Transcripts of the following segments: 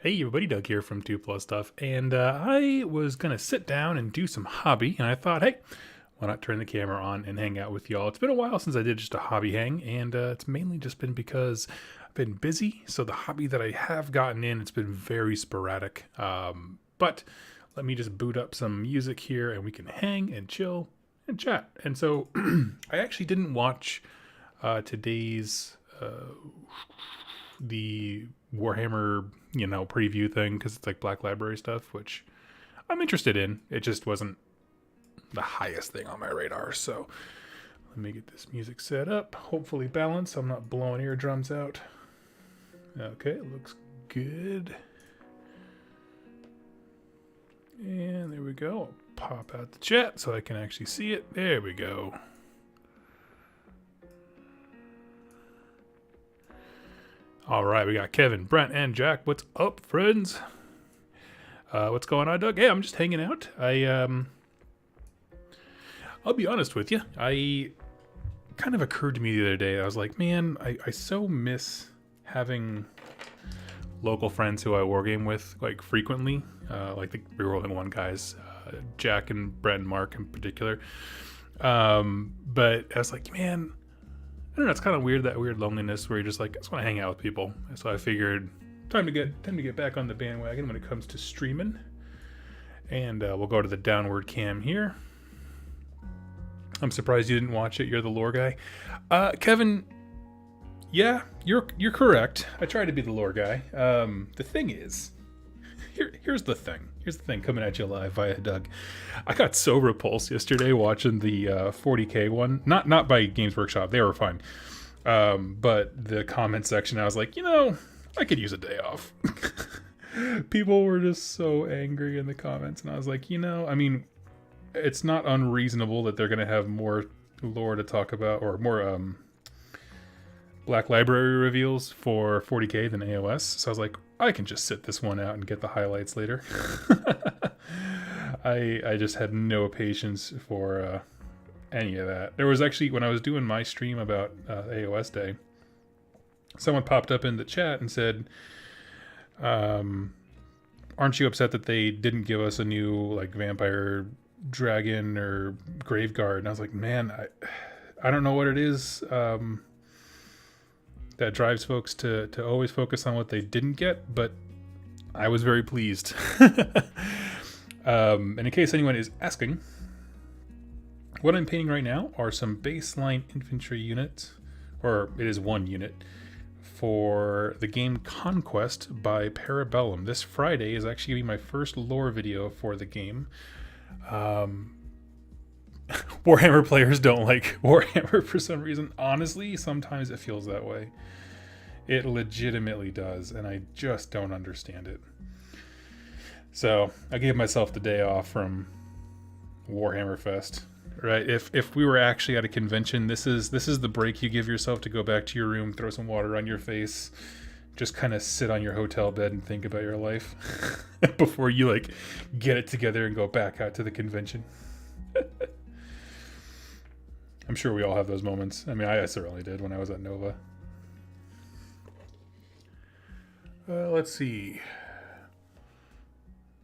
Hey everybody, Doug here from 2 Plus Stuff, and I was going to sit down and do some hobby, and I thought, hey, why not turn the camera on and hang out with y'all? It's been a while since I did just a hobby hang, and it's mainly just been because I've been busy, so the hobby that I have gotten in, it's been very sporadic. But let me just boot up some music here, and we can hang and chill and chat. And so I actually didn't watch today's the Warhammer, preview thing because it's like Black Library stuff, which I'm interested in. It just wasn't the highest thing on my radar. So let me get this music set up. Hopefully balanced. I'm not blowing eardrums out. Okay, looks good. And there we go. I'll pop out the chat so I can actually see it. There we go. All right, we got Kevin, Brent, and Jack. What's up, friends? What's going on, Doug? Hey, I'm just hanging out. I'll be honest with you. I kind of occurred to me the other day. I was like, man, I so miss having local friends who I wargame with like frequently, like the Rerolling One guys, Jack and Brent and Mark in particular. But I was like, man, I don't know, it's kind of weird, that weird loneliness where you're just like, I just want to hang out with people. So I figured time to get back on the bandwagon when it comes to streaming. And we'll go to the downward cam here. I'm surprised you didn't watch it. You're the lore guy. Kevin, yeah, you're correct. I try to be the lore guy. The thing is, here's the thing. Here's the thing coming at you live via Doug. I got so repulsed yesterday watching the 40K one. Not by Games Workshop. They were fine. But the comment section, I was like, I could use a day off. People were just so angry in the comments. And I was like, I mean, it's not unreasonable that they're going to have more lore to talk about, or more Black Library reveals for 40K than AOS. So I was like, I can just sit this one out and get the highlights later. I just had no patience for any of that. There was actually, when I was doing my stream about AOS Day, someone popped up in the chat and said, aren't you upset that they didn't give us a new like vampire dragon or graveguard? And I was like, man, I don't know what it is that drives folks to always focus on what they didn't get, but I was very pleased. And in case anyone is asking, what I'm painting right now are some baseline infantry units, or it is one unit, for the game Conquest by Parabellum. This Friday is actually going to be my first lore video for the game. Warhammer players don't like Warhammer for some reason. Honestly, sometimes it feels that way. It legitimately does, and I just don't understand it. So I gave myself the day off from Warhammer Fest. Right? If we were actually at a convention, this is the break you give yourself to go back to your room, throw some water on your face, just kind of sit on your hotel bed and think about your life before you like get it together and go back out to the convention. I'm sure we all have those moments. I mean, I certainly did when I was at Nova. Let's see.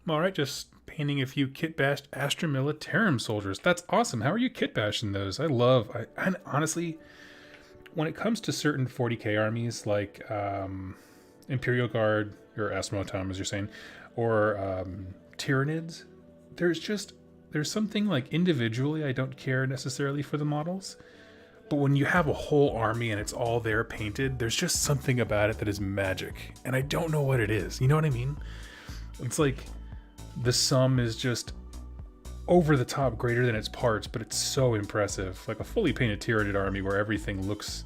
All right, just painting a few kit bashed Astra Militarum soldiers. That's awesome. How are you kit bashing those? And honestly, when it comes to certain 40K armies like Imperial Guard or Astra Militarum, as you're saying, or Tyranids, there's something like individually I don't care necessarily for the models, but when you have a whole army and it's all there painted, there's just something about it that is magic, and I don't know what it is. You know what I mean? It's like the sum is just over the top greater than its parts, but it's so impressive. Like a fully painted Tyranid army where everything looks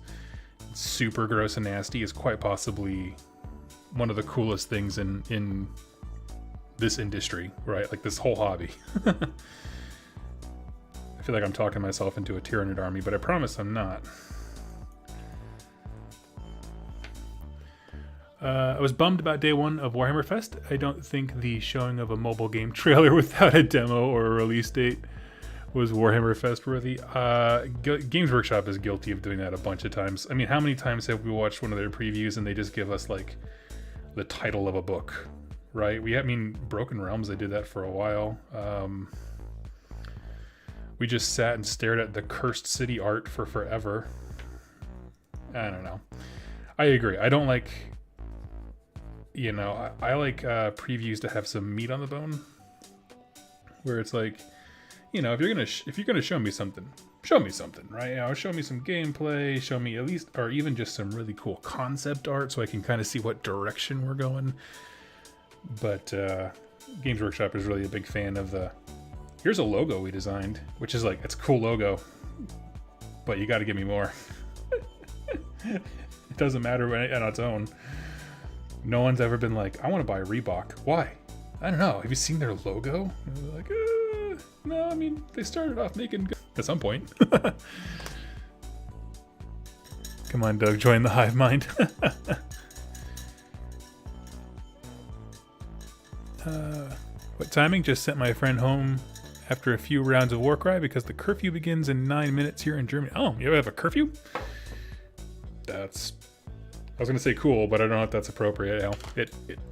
super gross and nasty is quite possibly one of the coolest things in this industry, right? Like this whole hobby. I feel like I'm talking myself into a Tyranid army, but I promise I'm not. I was bummed about day one of Warhammer Fest. I don't think the showing of a mobile game trailer without a demo or a release date was Warhammer Fest worthy. Games Workshop is guilty of doing that a bunch of times. I mean, how many times have we watched one of their previews and they just give us like the title of a book right? I mean, Broken Realms, they did that for a while. We just sat and stared at the Cursed City art for forever. I don't know. I agree. I don't like, I like previews to have some meat on the bone, where it's like, if you're gonna show me something, right? Show me some gameplay, show me at least, or even just some really cool concept art, so I can kind of see what direction we're going. But Games Workshop is really a big fan of here's a logo we designed, which is like, it's a cool logo, but you got to give me more. It doesn't matter on its own. No one's ever been like, I want to buy Reebok. Why? I don't know. Have you seen their logo? And they're like, no, I mean, they started off making good at some point. Come on, Doug, join the hive mind. What timing? Just sent my friend home after a few rounds of Warcry because the curfew begins in 9 minutes here in Germany. Oh, you have a curfew? I was gonna say cool, but I don't know if that's appropriate.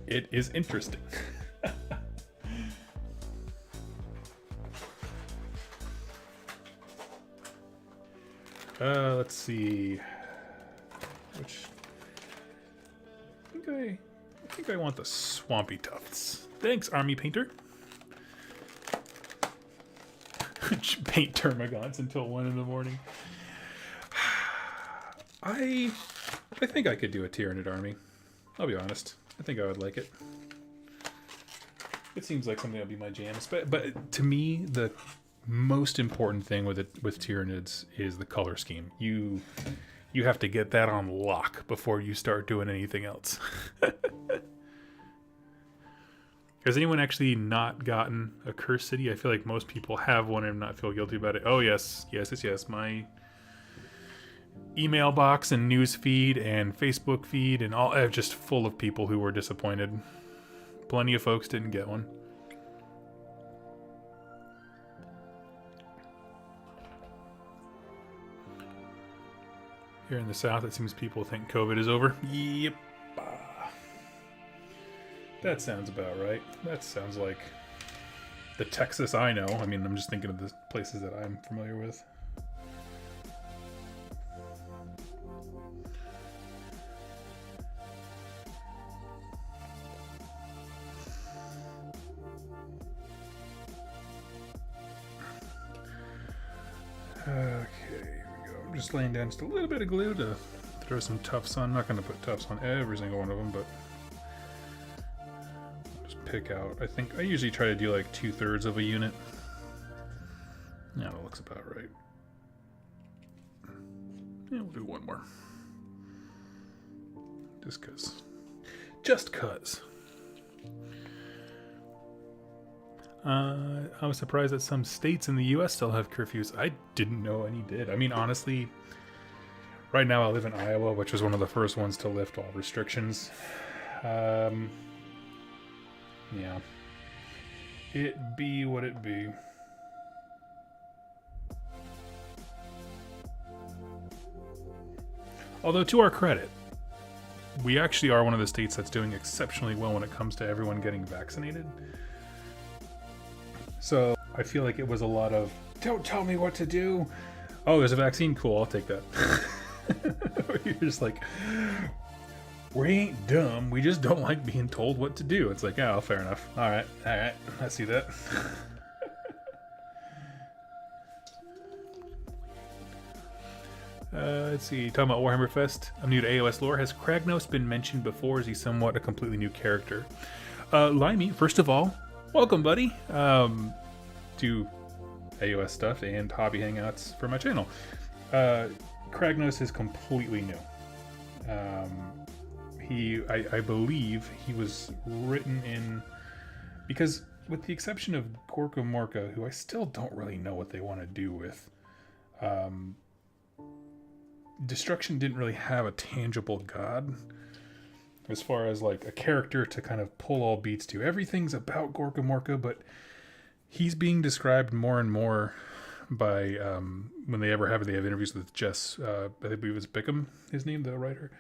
It is interesting. Let's see. I think I want the Swampy Tufts. Thanks, Army Painter. Paint termagants until 1 in the morning. I think I could do a Tyranid army. I'll be honest. I think I would like it. It seems like something that would be my jam. But to me, the most important thing with Tyranids is the color scheme. You have to get that on lock before you start doing anything else. Has anyone actually not gotten a Cursed City? I feel like most people have one and not feel guilty about it. Oh, yes. My email box and news feed and Facebook feed and all just full of people who were disappointed. Plenty of folks didn't get one. Here in the South, it seems people think COVID is over. Yep. That sounds about right. That sounds like the Texas I know. I mean, I'm just thinking of the places that I'm familiar with. Okay, here we go. I'm just laying down just a little bit of glue to throw some tufts on. I'm not going to put tufts on every single one of them, but pick out. I think I usually try to do like 2/3 of a unit. Yeah, that looks about right. Yeah, we'll do one more. Just cause. I was surprised that some states in the US still have curfews. I didn't know any did. I mean, honestly, right now I live in Iowa, which was one of the first ones to lift all restrictions. Yeah. It be what it be. Although, to our credit, we actually are one of the states that's doing exceptionally well when it comes to everyone getting vaccinated. So, I feel like it was a lot of, don't tell me what to do. Oh, there's a vaccine? Cool, I'll take that. You're just like, we ain't dumb, we just don't like being told what to do. It's like, oh, fair enough. Alright, I see that. Let's see, talking about Warhammer Fest. I'm new to AOS lore. Has Kragnos been mentioned before? Is he somewhat a completely new character? Limey, first of all, welcome, buddy, to AOS stuff and hobby hangouts for my channel. Kragnos is completely new. I believe he was written in, because with the exception of Gorka Morka, who I still don't really know what they want to do with, Destruction didn't really have a tangible god as far as like a character to kind of pull all beats to. Everything's about Gorka Morka, but he's being described more and more by when they have interviews with Jess, I believe it was Bickham, his name, the writer,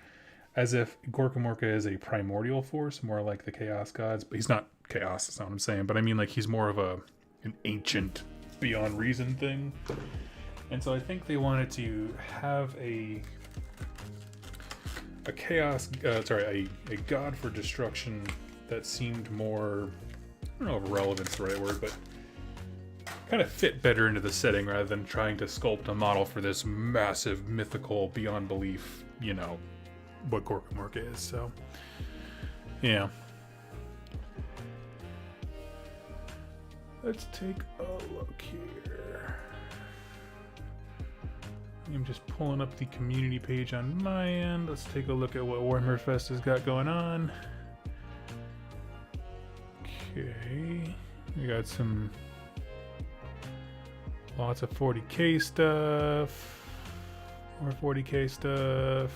as if Gorkamorka is a primordial force, more like the Chaos Gods. But he's not chaos, that's not what I'm saying. But I mean, like, he's more of an ancient, beyond reason thing. And so I think they wanted to have a chaos, a god for destruction that seemed more, I don't know if relevant's the right word, but kind of fit better into the setting rather than trying to sculpt a model for this massive, mythical, beyond belief, you know, what Gorkamorka is. So, yeah. Let's take a look here. I'm just pulling up the community page on my end. Let's take a look at what Warhammer Fest has got going on. Okay, we got lots of 40k stuff. More 40k stuff.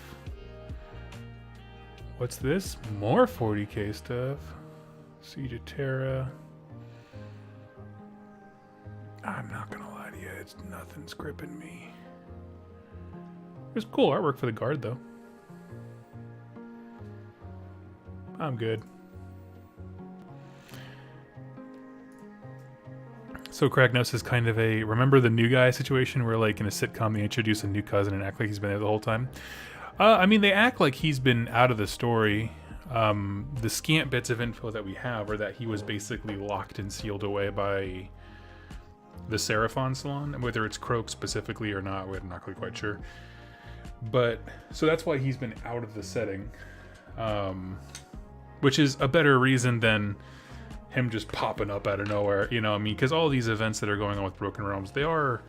What's this? More 40k stuff. Siege of Terra. I'm not gonna lie to you, it's nothing's gripping me. There's cool artwork for the guard though. I'm good. So Kragnos is kind of a, remember the new guy situation where like in a sitcom they introduce a new cousin and act like he's been there the whole time? I mean, they act like he's been out of the story. The scant bits of info that we have are that he was basically locked and sealed away by the Seraphon Salon. Whether it's Croak specifically or not, we're not quite sure. But, so that's why he's been out of the setting. Which is a better reason than him just popping up out of nowhere, you know what I mean? Because all these events that are going on with Broken Realms, they are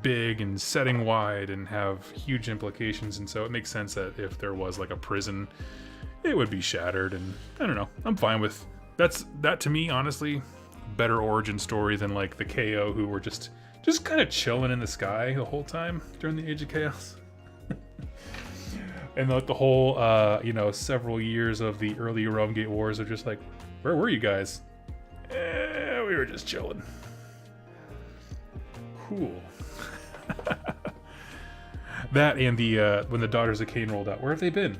big and setting wide and have huge implications, and so it makes sense that if there was like a prison, it would be shattered, and I don't know. I'm fine with that to me, honestly, better origin story than like the KO who were just kind of chilling in the sky the whole time during the Age of Chaos. And like the whole, several years of the early Realm Gate Wars are just like, where were you guys? We were just chilling. Cool. That and the when the Daughters of Cain rolled out, where have they been?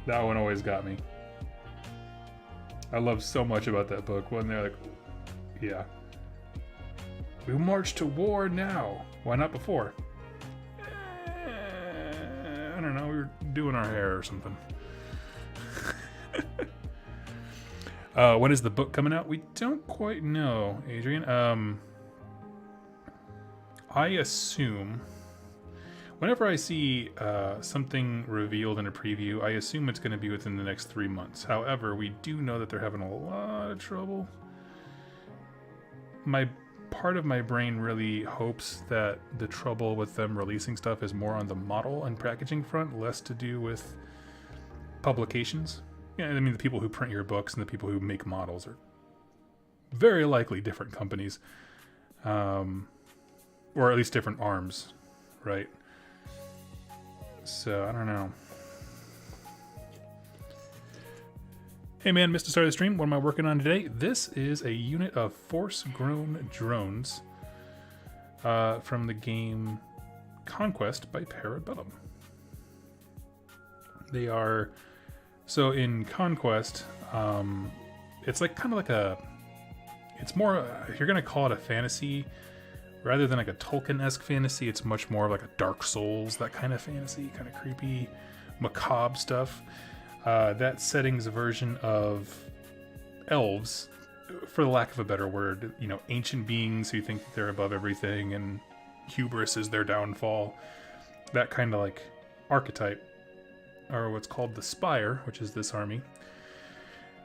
That one always got me. I love so much about that book when they're like, yeah, we march to war now. Why not before? I don't know, we were doing our hair or something. When is the book coming out? We don't quite know, Adrian. I assume whenever I see something revealed in a preview, I assume it's going to be within the next 3 months. However, we do know that they're having a lot of trouble. Part of my brain really hopes that the trouble with them releasing stuff is more on the model and packaging front, less to do with publications. Yeah, I mean, the people who print your books and the people who make models are very likely different companies, or at least different arms, right? So I don't know. Hey man, missed the start of the stream. What am I working on today? This is a unit of Force-Grown drones from the game Conquest by Parabellum. They are, so in Conquest, it's like kind of like it's more, if you're going to call it a fantasy, rather than like a Tolkien-esque fantasy, it's much more like a Dark Souls, that kind of fantasy, kind of creepy, macabre stuff. That setting's a version of elves, for the lack of a better word, you know, ancient beings who think that they're above everything and hubris is their downfall. That kind of like archetype, or what's called the Spire, which is this army.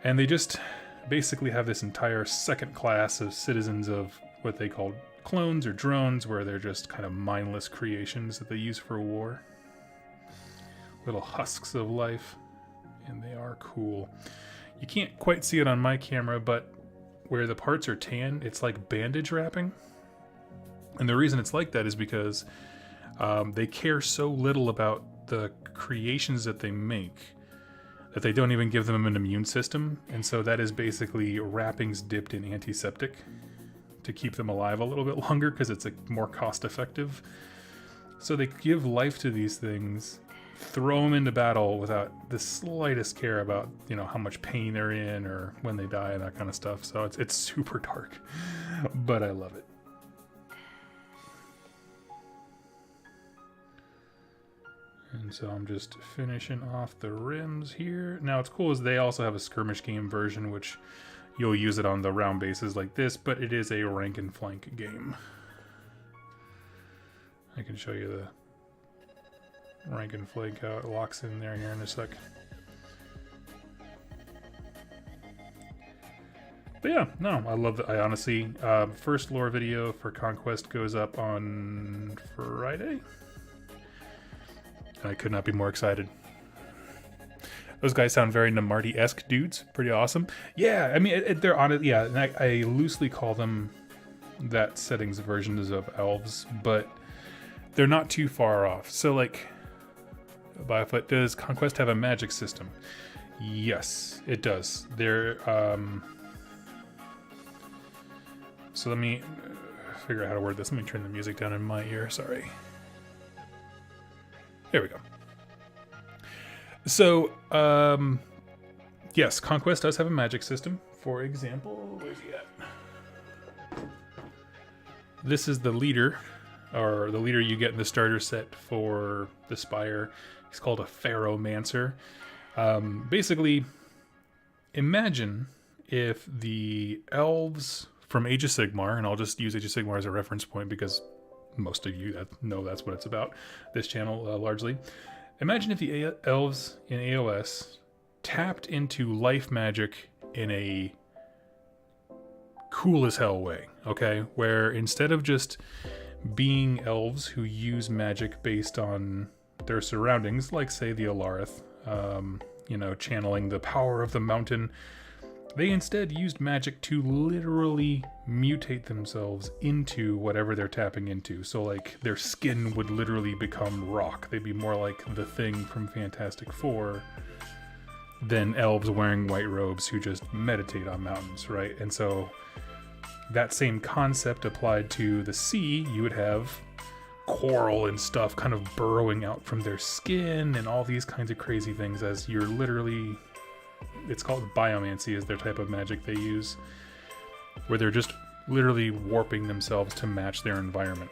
And they just basically have this entire second class of citizens of what they call clones or drones, where they're just kind of mindless creations that they use for war. Little husks of life. And they are cool. You can't quite see it on my camera, but where the parts are tan, it's like bandage wrapping. And the reason it's like that is because they care so little about the creations that they make that they don't even give them an immune system. And so that is basically wrappings dipped in antiseptic to keep them alive a little bit longer, because it's more cost effective. So they give life to these things, throw them into battle without the slightest care about, you know, how much pain they're in or when they die and that kind of stuff. So it's super dark, but I love it. And so I'm just finishing off the rims here. Now, what's cool is they also have a skirmish game version, which you'll use it on the round bases like this, but it is a rank and flank game. I can show you the rank and flank, how it locks in there here in a sec. But yeah, no, I love it. I honestly, first lore video for Conquest goes up on Friday. I could not be more excited. Those guys sound very Namarty-esque dudes. Pretty awesome. Yeah, I mean, they're on it. Yeah, and I loosely call them that settings versions of elves, but they're not too far off. So, like, Biofoot, does Conquest have a magic system? Yes, it does. So let me figure out how to word this. Let me turn the music down in my ear. Sorry. There we go. So, yes, Conquest does have a magic system. For example, where's he at? This is the leader, or the leader you get in the starter set for the Spire. He's called a Pharaohmancer. Basically, imagine if the elves from Age of Sigmar, and I'll just use Age of Sigmar as a reference point because most of you know that's what it's about, this channel largely. Imagine if the elves in AOS tapped into life magic in a cool as hell way, okay? Where instead of just being elves who use magic based on their surroundings, like say the Alarith, you know, channeling the power of the mountain, they instead used magic to literally mutate themselves into whatever they're tapping into. So, like, their skin would literally become rock. They'd be more like the Thing from Fantastic Four than elves wearing white robes who just meditate on mountains, right? And so that same concept applied to the sea. You would have coral and stuff kind of burrowing out from their skin and all these kinds of crazy things as you're literally... It's called biomancy is their type of magic they use, where they're just literally warping themselves to match their environment.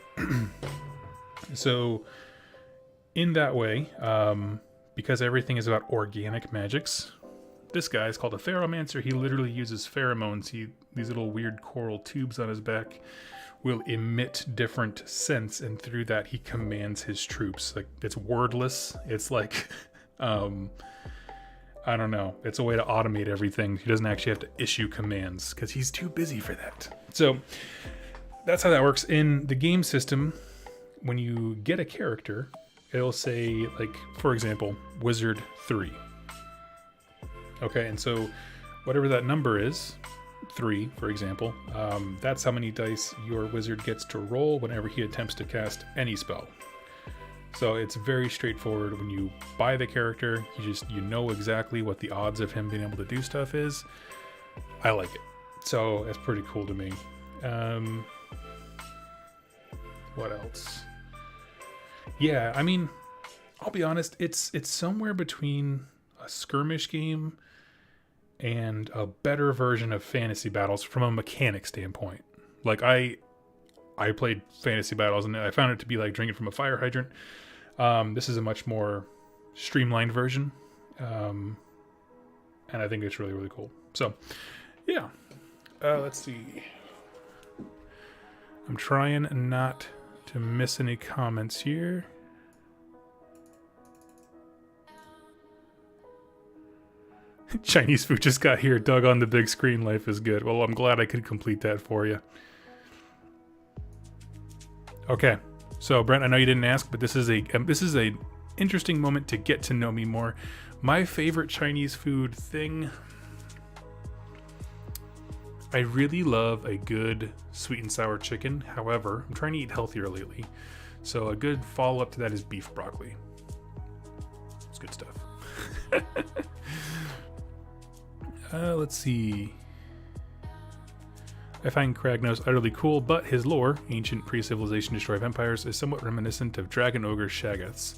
So in that way, because everything is about organic magics, this guy is called a Pharaohmancer. He literally uses pheromones. These little weird coral tubes on his back will emit different scents, and through that he commands his troops. Like, it's wordless. It's like I don't know. It's a way to automate everything. He doesn't actually have to issue commands because he's too busy for that. So that's how that works. In the game system, when you get a character, it'll say, like, for example, Wizard 3. Okay, and so whatever that number is, 3, for example, that's how many dice your wizard gets to roll whenever he attempts to cast any spell. So it's very straightforward. When you buy the character, you know exactly what the odds of him being able to do stuff is. I like it. So that's pretty cool to me. What else? Yeah, I mean, I'll be honest, it's somewhere between a skirmish game and a better version of Fantasy Battles from a mechanic standpoint. Like, I played Fantasy Battles and I found it to be like drinking from a fire hydrant. This is a much more streamlined version. And I think it's really, really cool. So, yeah. Let's see. I'm trying not to miss any comments here. Chinese food just got here. Dug on the big screen. Life is good. Well, I'm glad I could complete that for you. Okay, so Brent, I know you didn't ask, but this is a interesting moment to get to know me more. My favorite Chinese food thing. I really love a good sweet and sour chicken. However, I'm trying to eat healthier lately, so a good follow-up to that is beef broccoli. It's good stuff. Let's see. I find Kragnos utterly cool, but his lore, ancient pre-civilization destroy of empires, is somewhat reminiscent of Dragon Ogre Shaggoths.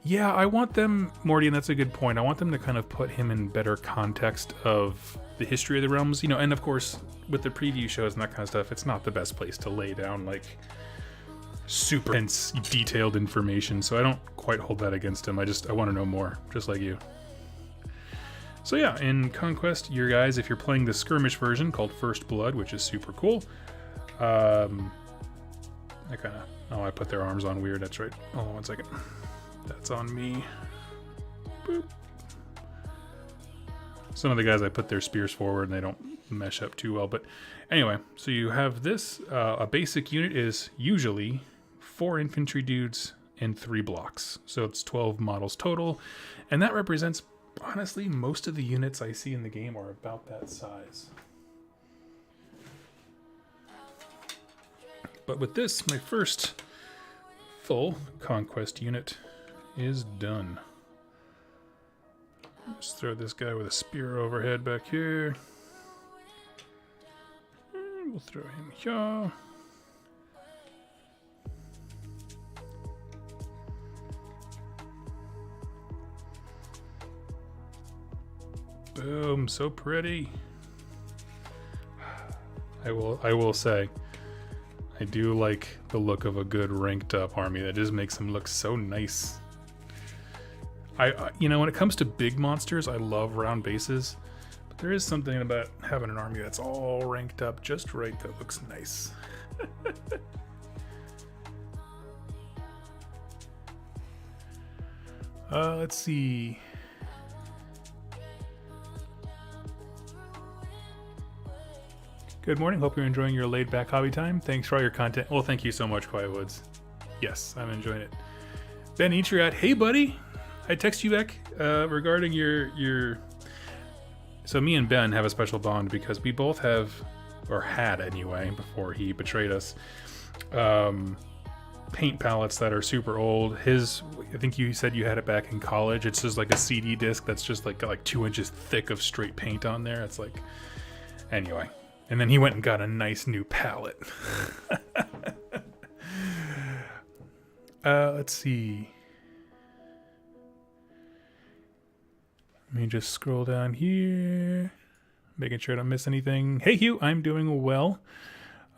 Yeah, I want them, Morty, and that's a good point. I want them to kind of put him in better context of the history of the realms, you know, and of course, with the preview shows and that kind of stuff, it's not the best place to lay down, like, super dense, detailed information, so I don't quite hold that against him. I want to know more, just like you. So yeah, in Conquest, your guys, if you're playing the skirmish version called First Blood, which is super cool, I put their arms on weird, that's right. Hold on 1 second. That's on me. Boop. Some of the guys, I put their spears forward and they don't mesh up too well, but anyway, so you have this, a basic unit is usually 4 infantry dudes and 3 blocks. So it's 12 models total, and that represents, honestly, most of the units I see in the game are about that size. But with this, my first full Conquest unit is done. Let's throw this guy with a spear overhead back here. And we'll throw him here. Boom, so pretty. I will say, I do like the look of a good ranked up army. That just makes them look so nice. You know, when it comes to big monsters, I love round bases, but there is something about having an army that's all ranked up just right that looks nice. Let's see. Good morning. Hope you're enjoying your laid-back hobby time. Thanks for all your content. Well, thank you so much, Quiet Woods. Yes, I'm enjoying it. Ben Eatriat, hey buddy. I text you back regarding your. So me and Ben have a special bond because we both have, or had anyway, before he betrayed us, paint palettes that are super old. His, I think you said you had it back in college. It's just like a CD disc that's just like got like 2 inches thick of straight paint on there. It's like, anyway. And then he went and got a nice new palette. Let's see. Let me just scroll down here, making sure I don't miss anything. Hey Hugh, I'm doing well.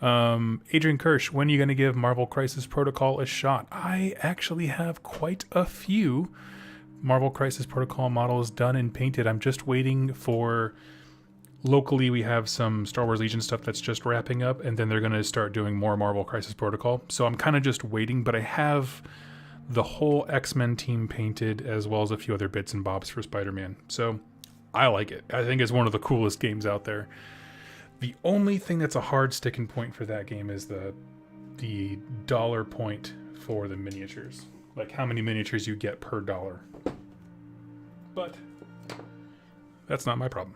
Adrian Kirsch, when are you going to give Marvel Crisis Protocol a shot? I actually have quite a few Marvel Crisis Protocol models done and painted. I'm just waiting for... Locally, we have some Star Wars Legion stuff that's just wrapping up, and then they're going to start doing more Marvel Crisis Protocol. So I'm kind of just waiting, but I have the whole X-Men team painted, as well as a few other bits and bobs for Spider-Man. So I like it. I think it's one of the coolest games out there. The only thing that's a hard sticking point for that game is the dollar point for the miniatures. Like how many miniatures you get per dollar. But that's not my problem.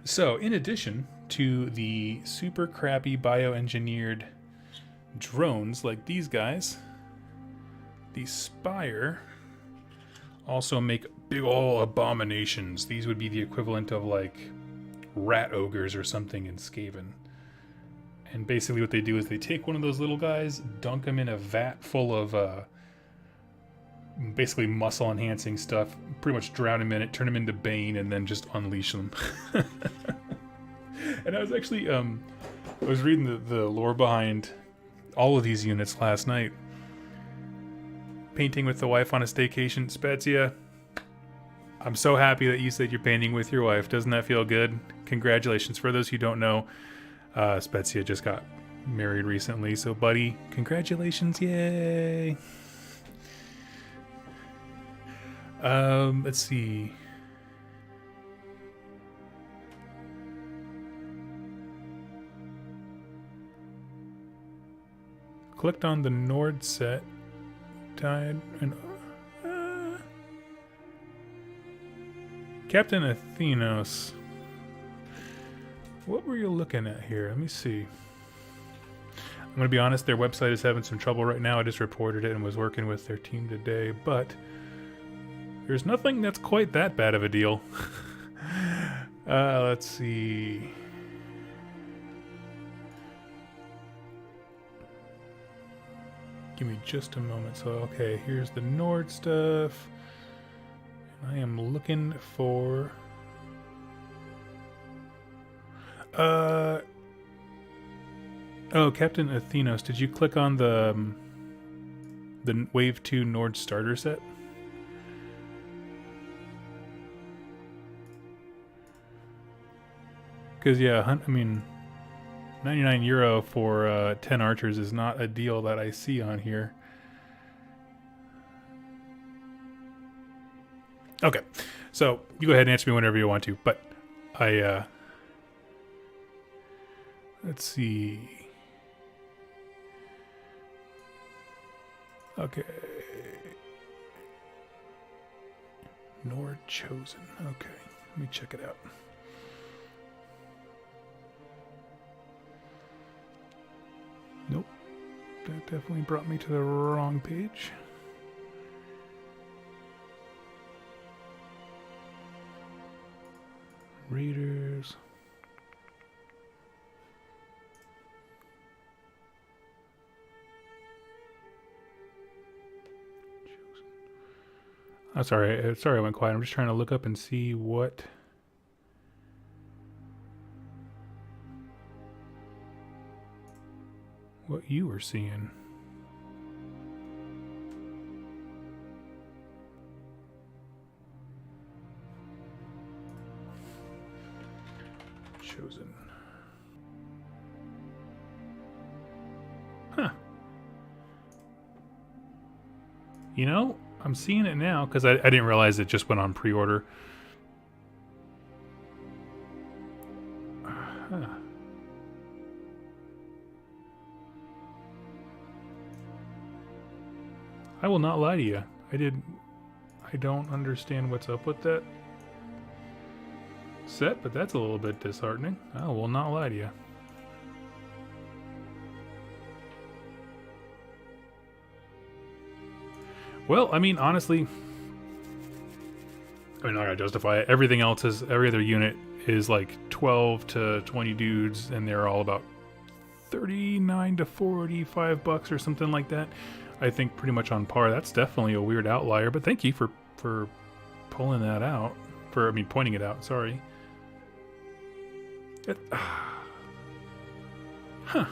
So, in addition to the super crappy bioengineered drones like these guys, the Spire also make big ol' abominations. These would be the equivalent of like rat ogres or something in Skaven. And basically what they do is they take one of those little guys, dunk them in a vat full of basically muscle enhancing stuff, pretty much drown him in it, turn him into Bane, and then just unleash them. And I was actually I was reading the lore behind all of these units last night. Painting with the wife on a staycation. Spezia, I'm so happy that you said you're painting with your wife. Doesn't that feel good? Congratulations. For those who don't know, Spezia just got married recently, so buddy, congratulations, yay! Let's see. Clicked on the Nord set, died, and Captain Athenos. What were you looking at here? Let me see. I'm gonna be honest, their website is having some trouble right now. I just reported it and was working with their team today, but there's nothing that's quite that bad of a deal. Let's see. give me just a moment. So, okay, here's the Nord stuff. I am looking for... Oh, Captain Athenos, did you click on the Wave 2 Nord starter set? Because, yeah, I mean, €99 for 10 archers is not a deal that I see on here. Okay, so you go ahead and answer me whenever you want to, but let's see. Okay. Nord chosen. Okay, let me check it out. Nope. That definitely brought me to the wrong page. Readers. Oh, sorry I went quiet. I'm just trying to look up and see what you were seeing. Chosen. Huh. You know, I'm seeing it now because I didn't realize it just went on pre-order. Huh. I will not lie to you. I don't understand what's up with that set, but that's a little bit disheartening. I will not lie to you. Well, I mean, honestly, I mean, I gotta justify it. Every other unit is like 12 to 20 dudes, and they're all about 39 to 45 bucks or something like that. I think pretty much on par. That's definitely a weird outlier, but thank you for pulling that out. Pointing it out, sorry. Huh.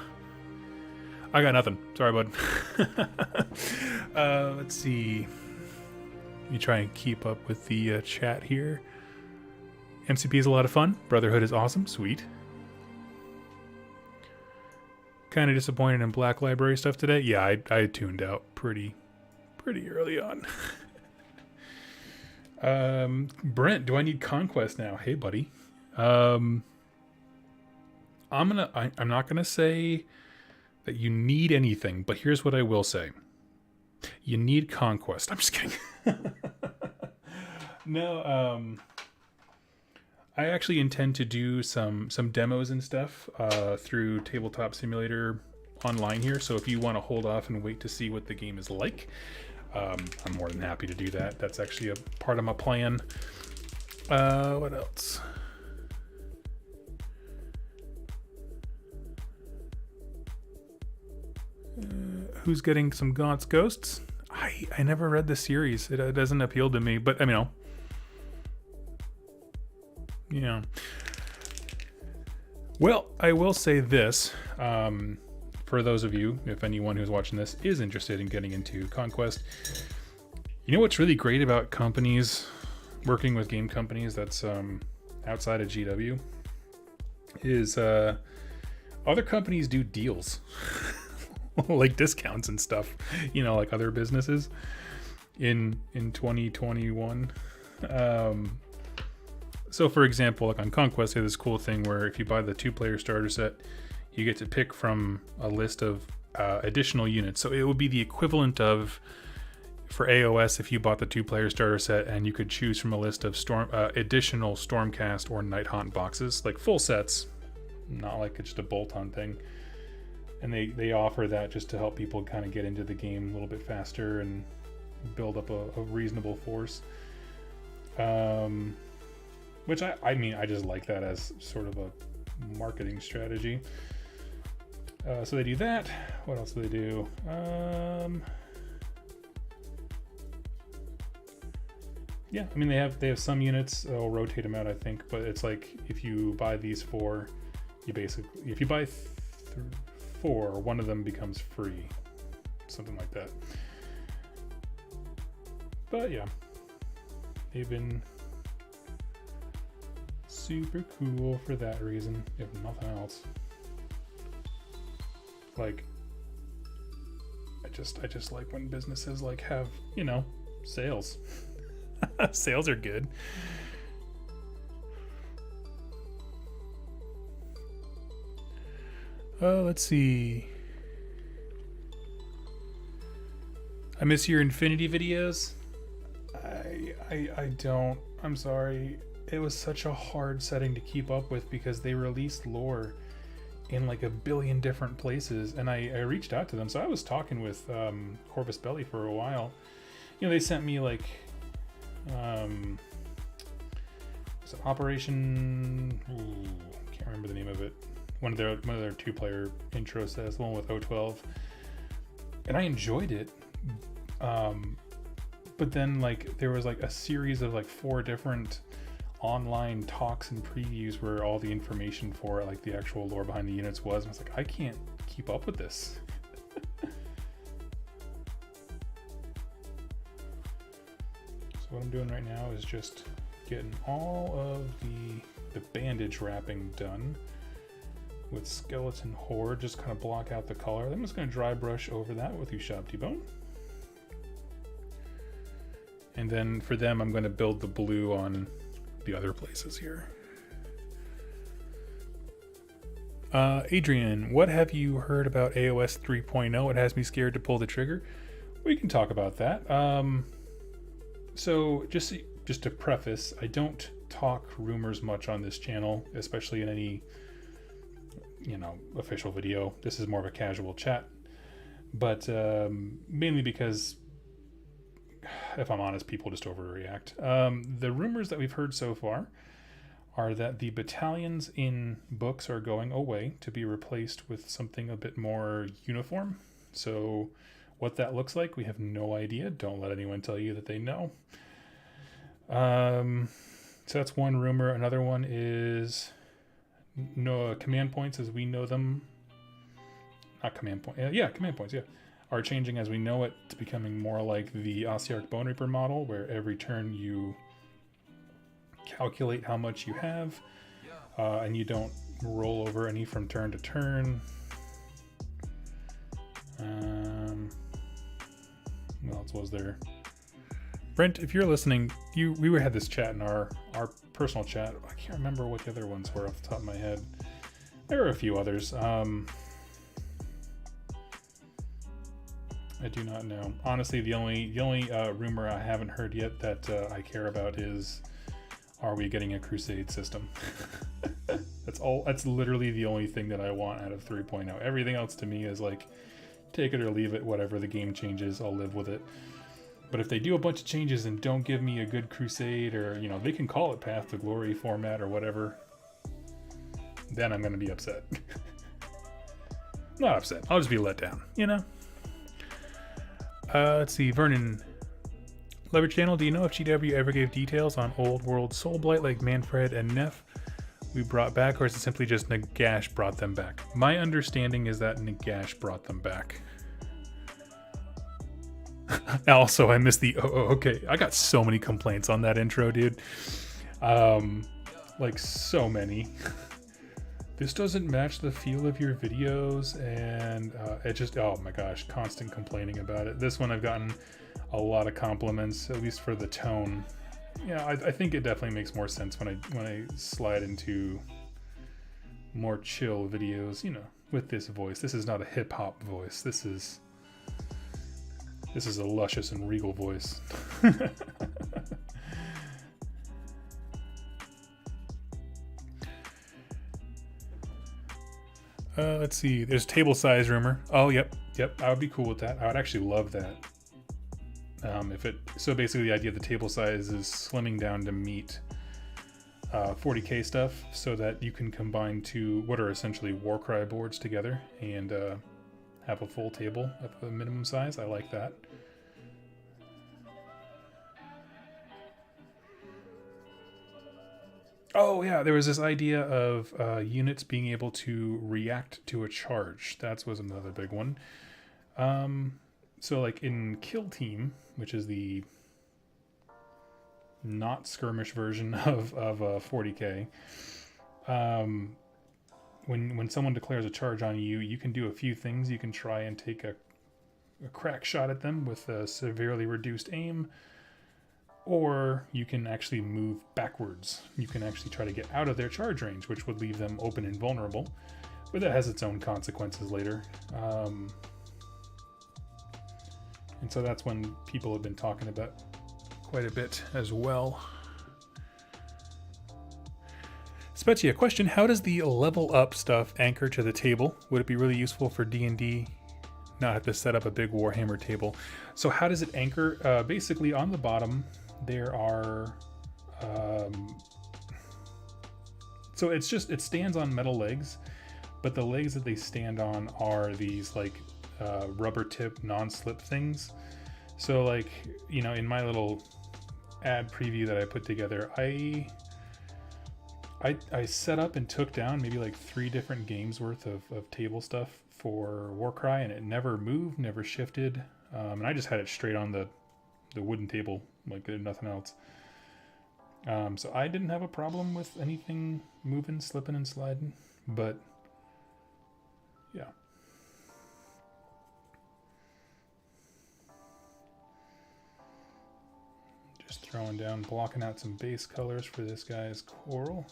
I got nothing. Sorry, bud. Let's see. Let me try and keep up with the chat here. MCP is a lot of fun. Brotherhood is awesome. Sweet. Kind of disappointed in Black Library stuff today. Yeah, I tuned out pretty early on. Brent, do I need Conquest now? Hey, buddy. I'm not gonna say that you need anything, but here's what I will say. You need Conquest. I'm just kidding. No, I actually intend to do some demos and stuff through Tabletop Simulator online here. So if you want to hold off and wait to see what the game is like, I'm more than happy to do that. That's actually a part of my plan. What else? Who's getting some Gaunt's Ghosts? I never read the series. It doesn't appeal to me, but I mean, yeah. Well, I will say this. For those of you, if anyone who's watching this is interested in getting into Conquest, you know what's really great about companies, working with game companies that's outside of GW, is other companies do deals. Like discounts and stuff, you know, like other businesses in 2021. So for example, like on Conquest, they have this cool thing where if you buy the 2-player starter set, you get to pick from a list of additional units. So it would be the equivalent of, for AOS, if you bought the 2-player starter set and you could choose from a list of additional Stormcast or Nighthaunt boxes, like full sets, not like it's just a bolt-on thing. And they offer that just to help people kind of get into the game a little bit faster and build up a reasonable force. Which I mean, I just like that as sort of a marketing strategy. So they do that. What else do they do? Yeah, I mean they have some units. They'll rotate them out, I think, but it's like if you buy these 4, you basically, if you buy 4, one of them becomes free, something like that. But yeah, they've been super cool for that reason, if nothing else. Like, I just like when businesses like have, you know, sales. Sales are good. Let's see. I miss your Infinity videos. I don't. I'm sorry. It was such a hard setting to keep up with because they released lore in like a billion different places, and I reached out to them. So I was talking with Corvus Belli for a while. You know, they sent me like was it Operation? Can't remember the name of it. One of their 2-player intro sets, the one with O12, and I enjoyed it. But then like there was like a series of like 4 different online talks and previews where all the information for like the actual lore behind the units was, and I was like, I can't keep up with this. So what I'm doing right now is just getting all of the bandage wrapping done with Skeleton Horde, just kind of block out the color. Then I'm just going to dry brush over that with Ushabti Bone. And then for them, I'm going to build the blue on the other places here. Adrian, what have you heard about AOS 3.0? It has me scared to pull the trigger. We can talk about that. So just to preface, I don't talk rumors much on this channel, especially in any, you know, official video. This is more of a casual chat, but mainly because, if I'm honest, people just overreact. The rumors that we've heard so far are that the battalions in books are going away to be replaced with something a bit more uniform. So what that looks like, we have no idea. Don't let anyone tell you that they know. So that's one rumor. Another one is no command points as we know them. Not command point. Yeah, command points. Yeah. Are changing as we know it to becoming more like the Ossiarch Bone Reaper model, where every turn you calculate how much you have, and you don't roll over any from turn to turn. What else was there? Brent, if you're listening, we had this chat in our personal chat. I can't remember what the other ones were off the top of my head. There were a few others. I do not know. Honestly, the only rumor I haven't heard yet that I care about is, are we getting a Crusade system? That's literally the only thing that I want out of 3.0. Everything else to me is like, take it or leave it. Whatever the game changes, I'll live with it. But if they do a bunch of changes and don't give me a good Crusade, or, you know, they can call it Path to Glory format or whatever, then I'm going to be upset. Not upset. I'll just be let down, you know? Let's see, Vernon. Leverage Channel, do you know if GW ever gave details on Old World Soulblight like Manfred and Neff we brought back, or is it simply just Nagash brought them back? My understanding is that Nagash brought them back. Also, I missed the okay. I got so many complaints on that intro, dude. Like so many. This doesn't match the feel of your videos, and it just, oh my gosh, constant complaining about it. This one I've gotten a lot of compliments, at least for the tone. Yeah, I think it definitely makes more sense when I slide into more chill videos, you know, with this voice. This is not a hip hop voice. This is a luscious and regal voice. Let's see. There's table size rumor. Oh, yep. I would be cool with that. I would actually love that. So basically the idea of the table size is slimming down to meet 40k stuff so that you can combine two what are essentially Warcry boards together and have a full table at the minimum size. I like that. Oh yeah, there was this idea of units being able to react to a charge. That was another big one. So like in Kill Team, which is the not skirmish version of 40k, when someone declares a charge on you, you can do a few things. You can try and take a crack shot at them with a severely reduced aim, or you can actually move backwards. You can actually try to get out of their charge range, which would leave them open and vulnerable, but that has its own consequences later. And so that's when people have been talking about quite a bit as well. Spetsy, question: how does the level up stuff anchor to the table? Would it be really useful for D&D? Not have to set up a big Warhammer table. So how does it anchor? Basically on the bottom there are so it stands on metal legs, but the legs that they stand on are these like rubber tip non-slip things. So like, you know, in my little ad preview that I put together, I set up and took down maybe like 3 different games worth of table stuff for Warcry, and it never moved, never shifted, and I just had it straight on the wooden table like there's nothing else. So I didn't have a problem with anything moving, slipping, and sliding, but yeah. Just throwing down, blocking out some base colors for this guy's coral.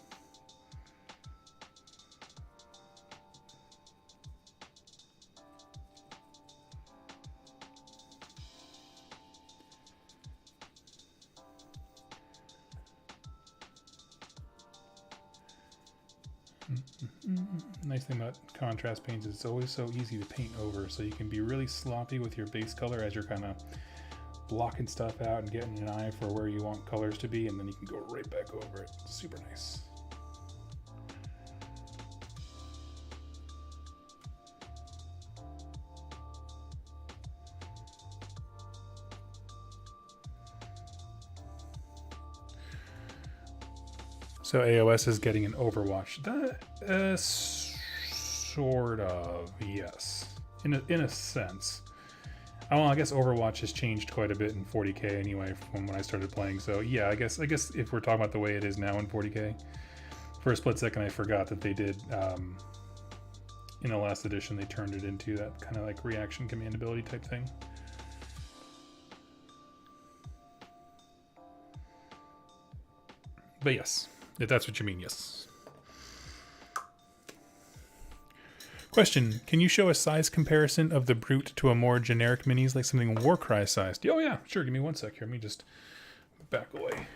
Nice thing about contrast paints is it's always so easy to paint over, so you can be really sloppy with your base color as you're kind of blocking stuff out and getting an eye for where you want colors to be, and then you can go right back over it. It's super nice. So AOS is getting an Overwatch. That sort of, yes, in a sense. Oh, I guess Overwatch has changed quite a bit in 40k anyway from when I started playing. So yeah, I guess if we're talking about the way it is now in 40k, for a split second I forgot that they did in the last edition they turned it into that kind of like reaction command ability type thing. But yes, if that's what you mean, yes. Question: can you show a size comparison of the Brute to a more generic minis, like something Warcry sized? Oh yeah, sure. Give me one sec here. Let me just back away.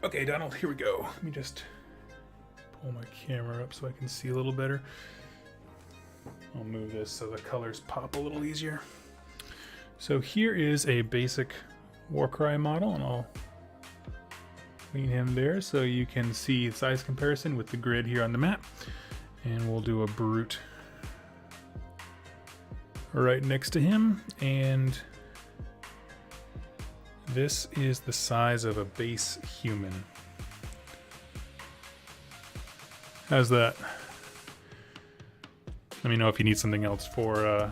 Okay, Donald, here we go. Let me just pull my camera up so I can see a little better. I'll move this so the colors pop a little easier. So here is a basic Warcry model, and I'll lean him there so you can see size comparison with the grid here on the map. And we'll do a Brute right next to him, and this is the size of a base human. How's that? Let me know if you need something else for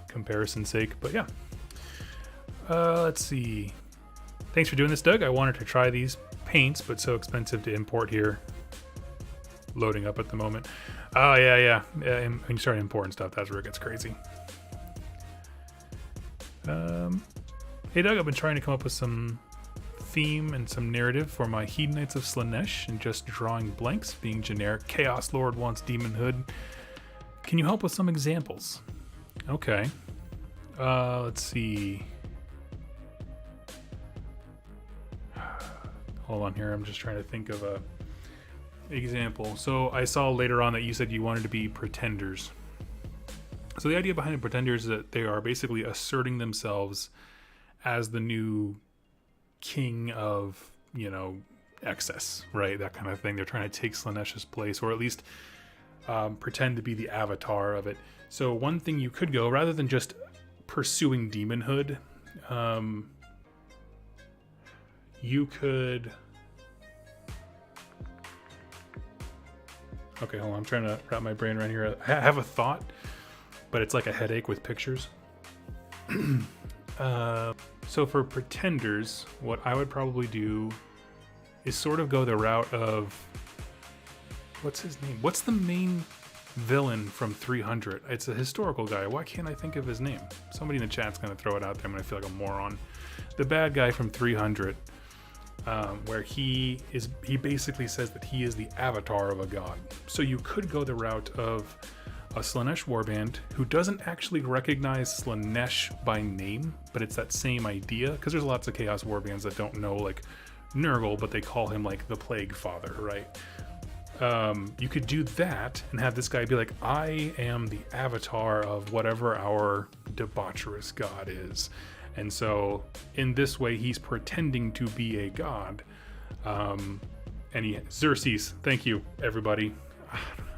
comparison's sake, but yeah. Let's see. Thanks for doing this, Doug. I wanted to try these paints, but so expensive to import here. Loading up at the moment. Oh, yeah. When you start importing stuff, that's where it gets crazy. Hey Doug, I've been trying to come up with some theme and some narrative for my Hedonites of Slaanesh and just drawing blanks, being generic. Chaos Lord wants Demon Hood. Can you help with some examples? Okay. Let's see. Hold on here. I'm just trying to think of a example. So I saw later on that you said you wanted to be pretenders. So the idea behind pretenders is that they are basically asserting themselves as the new king of, excess, right? That kind of thing. They're trying to take Slaaneash's place, or at least pretend to be the avatar of it. So one thing you could go, rather than just pursuing demonhood, you could... Okay, hold on. I'm trying to wrap my brain around here. I have a thought, but it's like a headache with pictures. So for pretenders, what I would probably do is sort of go the route of... What's his name? What's the main villain from 300? It's a historical guy. Why can't I think of his name? Somebody in the chat's going to throw it out there. I'm going to feel like a moron. The bad guy from 300, where he basically says that he is the avatar of a god. So you could go the route of a Slaanesh warband who doesn't actually recognize Slaanesh by name, but it's that same idea, because there's lots of Chaos warbands that don't know, like, Nurgle, but they call him, like, the Plague Father, right? You could do that and have this guy be like, I am the avatar of whatever our debaucherous god is. And so in this way, he's pretending to be a god. Xerxes, thank you, everybody.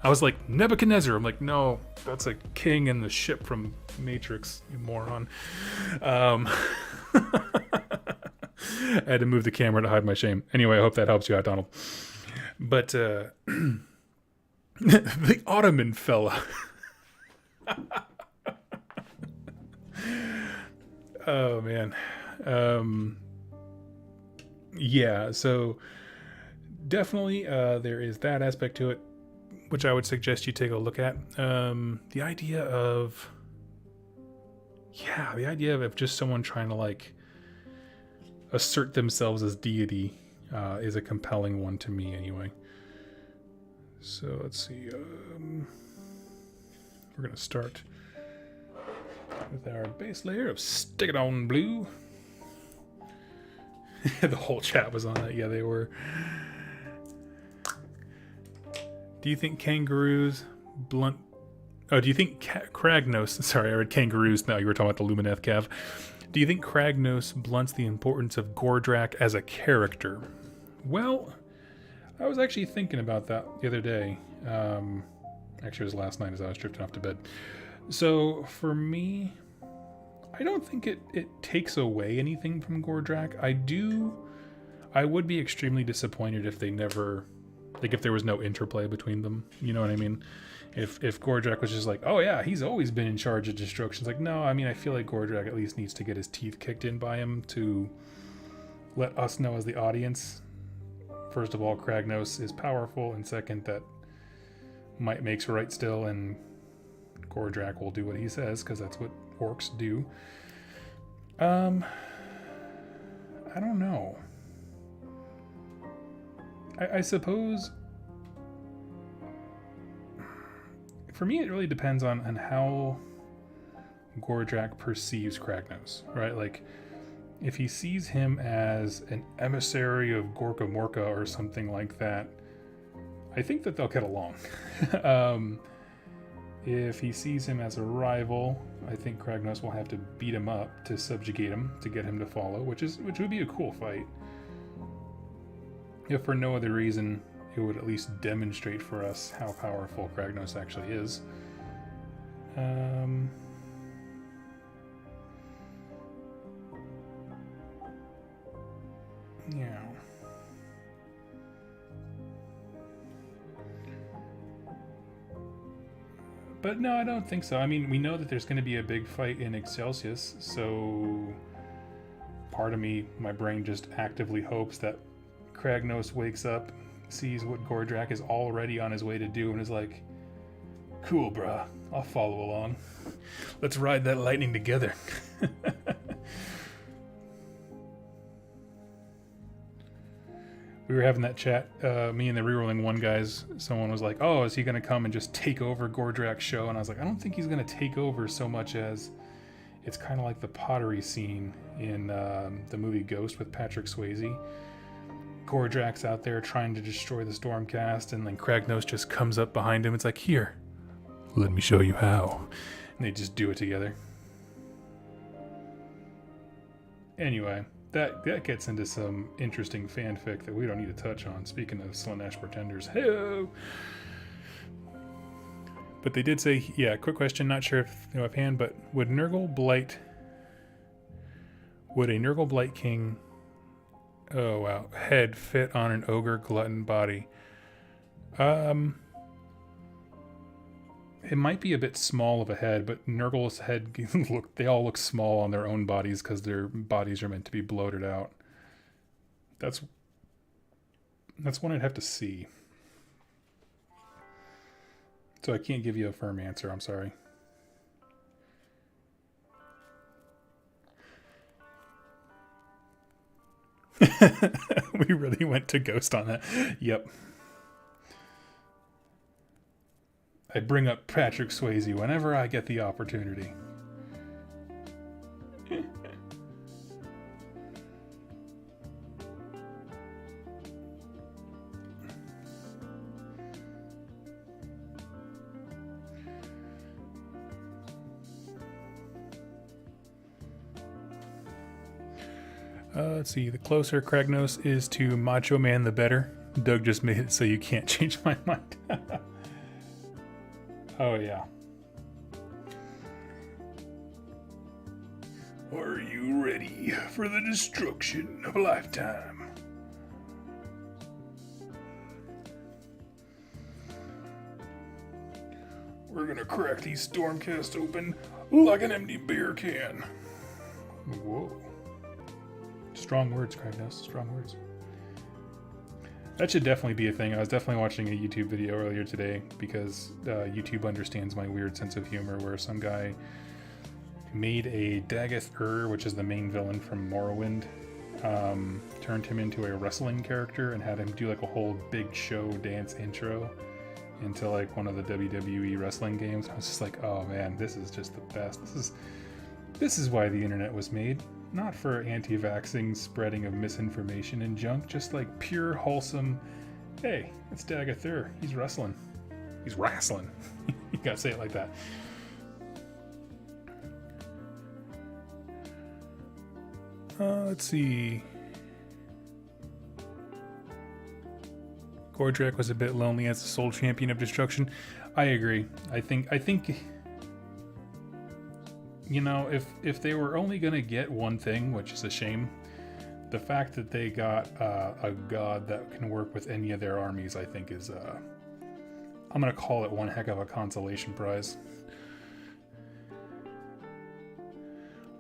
I was like, Nebuchadnezzar. I'm like, no, that's a king in the ship from Matrix, you moron. I had to move the camera to hide my shame. Anyway, I hope that helps you out, Donald. But the Ottoman fella. Oh, man. Yeah, so definitely there is that aspect to it, which I would suggest you take a look at. The idea of just someone trying to, like, assert themselves as deity is a compelling one to me anyway. So let's see. We're going to start with our base layer of Stick It On Blue. The whole chat was on that. Yeah, they were. Do you think kangaroos blunt... Oh, do you think Kragnos... Sorry, I read kangaroos. No, you were talking about the Lumineth Cav. Do you think Kragnos blunts the importance of Gordrak as a character? Well, I was actually thinking about that the other day. Actually, it was last night as I was drifting off to bed. So, for me, I don't think it takes away anything from Gordrak. I would be extremely disappointed if they never... Like, if there was no interplay between them. You know what I mean? If Gordrak was just like, oh yeah, he's always been in charge of destruction. It's like, no, I mean, I feel like Gordrak at least needs to get his teeth kicked in by him to let us know as the audience, first of all, Kragnos is powerful, and second, that might makes right still, and Gordrak will do what he says, because that's what orcs do. I don't know. I suppose... For me, it really depends on how Gordrak perceives Kragnos, right? Like, if he sees him as an emissary of Gorka Morka or something like that, I think that they'll get along. If he sees him as a rival, I think Kragnos will have to beat him up to subjugate him, to get him to follow, which would be a cool fight. If for no other reason, it would at least demonstrate for us how powerful Kragnos actually is. Yeah. But no, I don't think so. I mean, we know that there's going to be a big fight in Excelsius, so part of me, my brain just actively hopes that Kragnos wakes up, sees what Gordrak is already on his way to do, and is like, cool, bruh, I'll follow along. Let's ride that lightning together. We were having that chat, me and the Rerolling One guys, someone was like, oh, is he going to come and just take over Gordrak's show? And I was like, I don't think he's going to take over so much as It's kind of like the pottery scene in the movie Ghost with Patrick Swayze. Gordrak's out there trying to destroy the Stormcast, and then Kragnos just comes up behind him. It's like, here, let me show you how. And they just do it together. Anyway, that gets into some interesting fanfic that we don't need to touch on. Speaking of Slaanesh Pretenders, hey. But they did say, yeah, quick question, not sure if you know offhand, but would a Nurgle Blight King, oh wow, head fit on an ogre glutton body? It might be a bit small of a head, but Nurgle's head they all look small on their own bodies because their bodies are meant to be bloated out. That's one I'd have to see. So I can't give you a firm answer, I'm sorry. We really went to Ghost on that. Yep. I bring up Patrick Swayze whenever I get the opportunity. Let's see. The closer Kragnos is to Macho Man, the better. Doug just made it so you can't change my mind. Oh, yeah. Are you ready for the destruction of a lifetime? We're gonna crack these Stormcast open like an empty beer can. Whoa. Strong words, Kragnos. Strong words. That should definitely be a thing. I was definitely watching a YouTube video earlier today because YouTube understands my weird sense of humor, where some guy made a Dagoth, which is the main villain from Morrowind, turned him into a wrestling character and had him do like a whole big show dance intro into like one of the WWE wrestling games. I was just like, oh man, this is just the best. This is why the internet was made. Not for anti-vaxxing, spreading of misinformation and junk, just like pure, wholesome, hey, it's Dagoth, he's wrestling. He's wrestling. You gotta say it like that. Let's see. Gordrak was a bit lonely as the sole champion of destruction. I agree. I think you know, if they were only going to get one thing, which is a shame, the fact that they got a god that can work with any of their armies, I think is, I'm going to call it one heck of a consolation prize.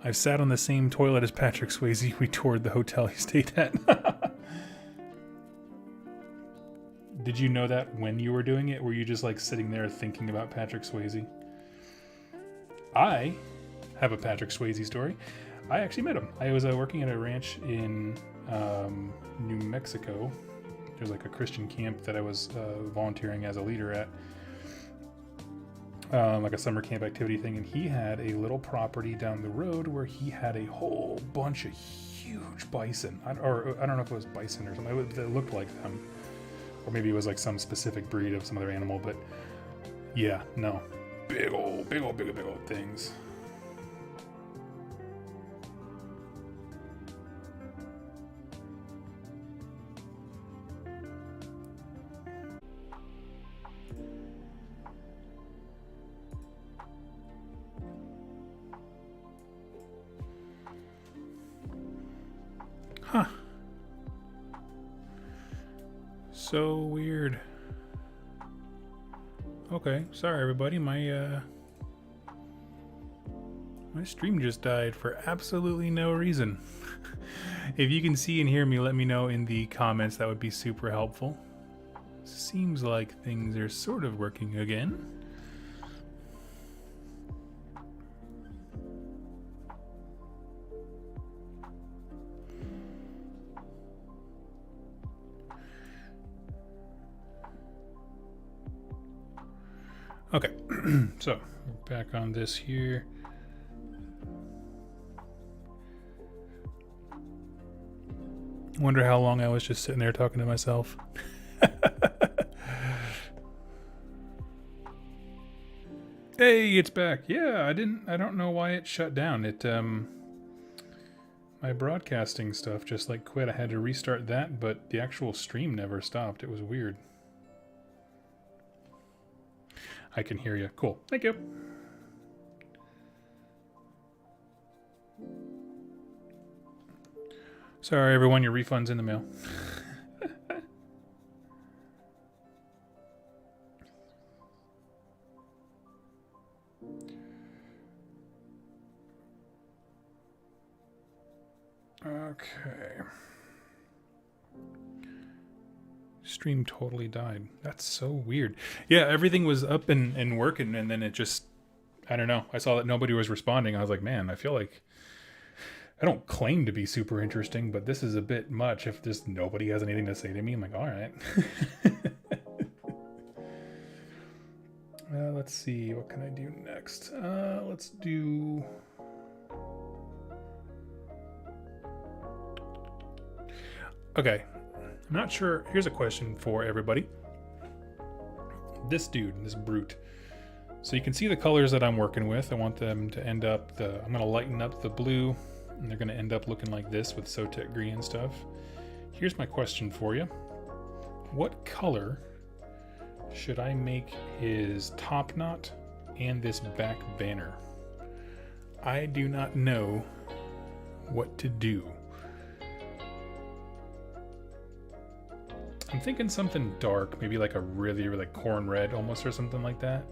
I've sat on the same toilet as Patrick Swayze. We toured the hotel he stayed at. Did you know that when you were doing it? Were you just like sitting there thinking about Patrick Swayze? I have a Patrick Swayze story. I actually met him. I was working at a ranch in New Mexico. There's like a Christian camp that I was volunteering as a leader at, like a summer camp activity thing, and he had a little property down the road where he had a whole bunch of huge bison. I don't know if it was bison or something. It looked like them, or maybe it was like some specific breed of some other animal. But yeah, no, big old things. Huh. So weird. Okay, sorry everybody, my stream just died for absolutely no reason. If you can see and hear me, let me know in the comments. That would be super helpful. Seems like things are sort of working again. Okay, so we're back on this here. Wonder how long I was just sitting there talking to myself. Hey, it's back. Yeah, I don't know why it shut down. My broadcasting stuff just like quit. I had to restart that, but the actual stream never stopped. It was weird. I can hear you. Cool. Thank you. Sorry, everyone. Your refund's in the mail. Okay. Stream totally died. That's so weird. Yeah, everything was up and working, and then it just, I don't know. I saw that nobody was responding. I was like, man, I feel like I don't claim to be super interesting, but this is a bit much if just nobody has anything to say to me. I'm like, all right. Let's see. What can I do next? Let's do... Okay. I'm not sure. Here's a question for everybody. This dude, this brute. So you can see the colors that I'm working with. I want them to end up I'm going to lighten up the blue, and they're going to end up looking like this with Sotek green and stuff. Here's my question for you. What color should I make his top knot and this back banner? I do not know what to do. I'm thinking something dark, maybe like a really corn red almost, or something like that.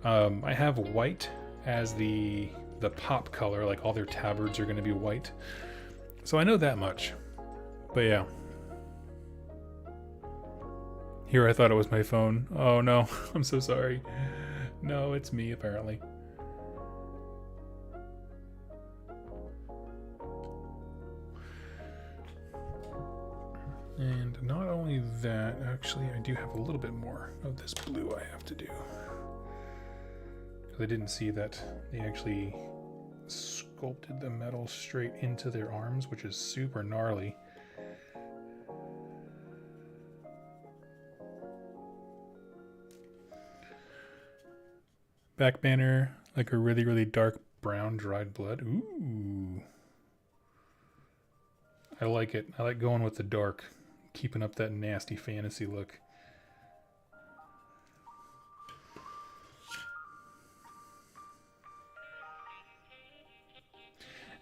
I have white as the pop color, like all their tabards are going to be white. So I know that much. But yeah. Here I thought it was my phone. Oh no, I'm so sorry. No, it's me apparently. And not only that, actually I do have a little bit more of this blue I have to do. Because I didn't see that they actually sculpted the metal straight into their arms, which is super gnarly. Back banner, like a really dark brown dried blood. Ooh. I like it. I like going with the dark, keeping up that nasty fantasy look.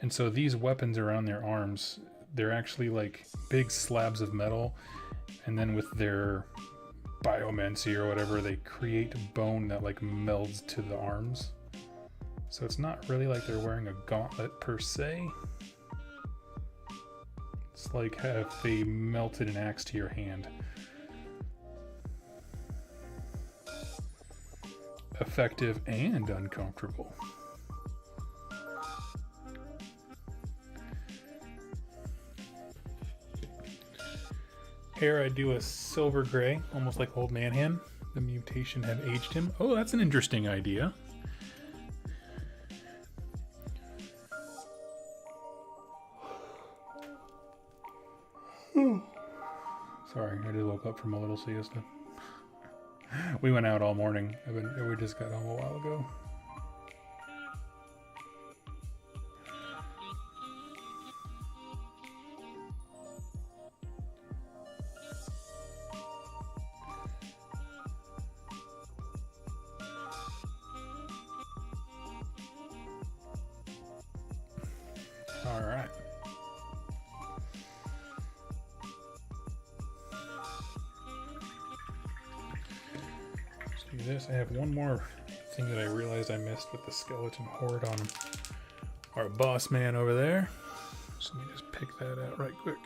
And so these weapons around their arms, they're actually like big slabs of metal, and then with their biomancy or whatever, they create bone that like melds to the arms. So it's not really like they're wearing a gauntlet per se. It's like if they melted an axe to your hand. Effective and uncomfortable. Hair, I do a silver gray, almost like Old Man Hand. The mutation had aged him. Oh, that's an interesting idea. Sorry, I just woke up from a little siesta. We went out all morning. We just got home a while ago. All right. Let's do this. I have one more thing that I realized I missed with the skeleton horde on our boss man over there. So let me just pick that out right quick.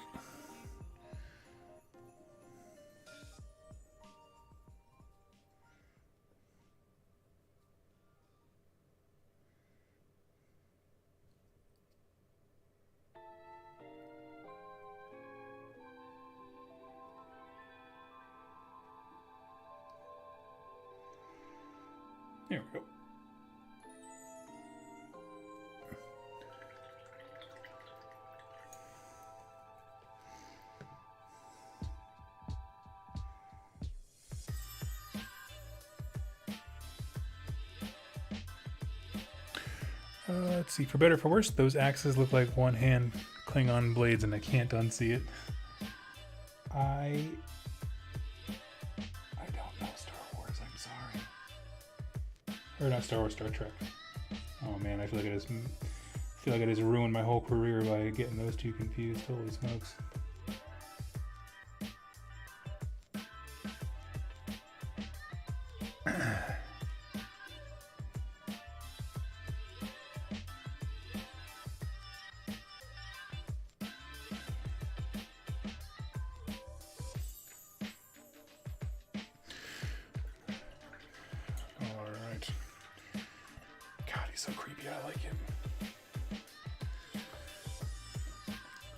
There we go. Let's see. For better or for worse, those axes look like one-hand Klingon blades, and I can't unsee it. I don't know Star Wars. I'm sorry. Or not Star Wars, Star Trek. Oh man, I feel like I just ruined my whole career by getting those two confused. Holy smokes. Alright. God, he's so creepy. I like him.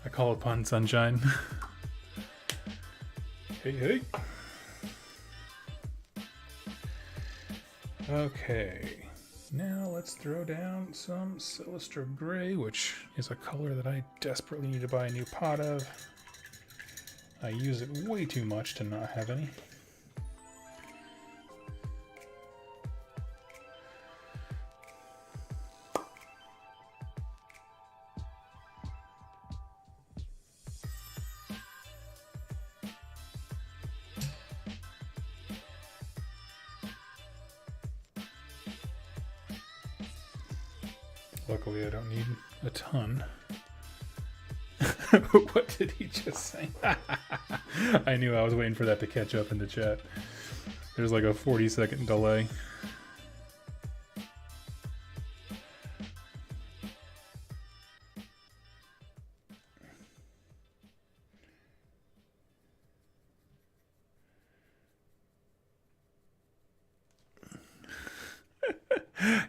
I call upon sunshine. Hey, hey. Okay. Now let's throw down some Celestra Gray, which is a color that I desperately need to buy a new pot of. I use it way too much to not have any. Luckily, I don't need a ton. What did he just say? I knew I was waiting for that to catch up in the chat. There's like a 40-second delay.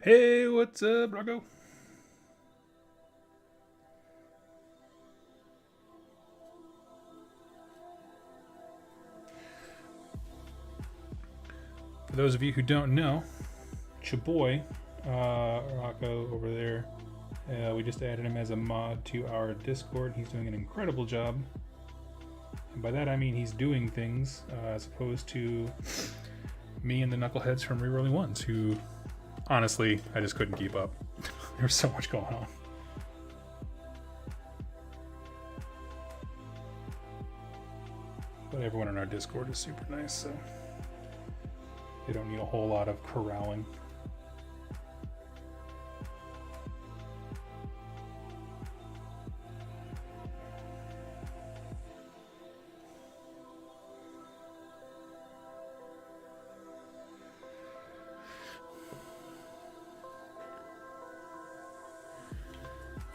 Hey, what's up, Rocco? For those of you who don't know, Chaboy, Rocco over there, we just added him as a mod to our Discord. He's doing an incredible job. And by that I mean he's doing things as opposed to me and the knuckleheads from Rerolling Ones, who honestly I just couldn't keep up. There's so much going on. But everyone in our Discord is super nice, so they don't need a whole lot of corralling.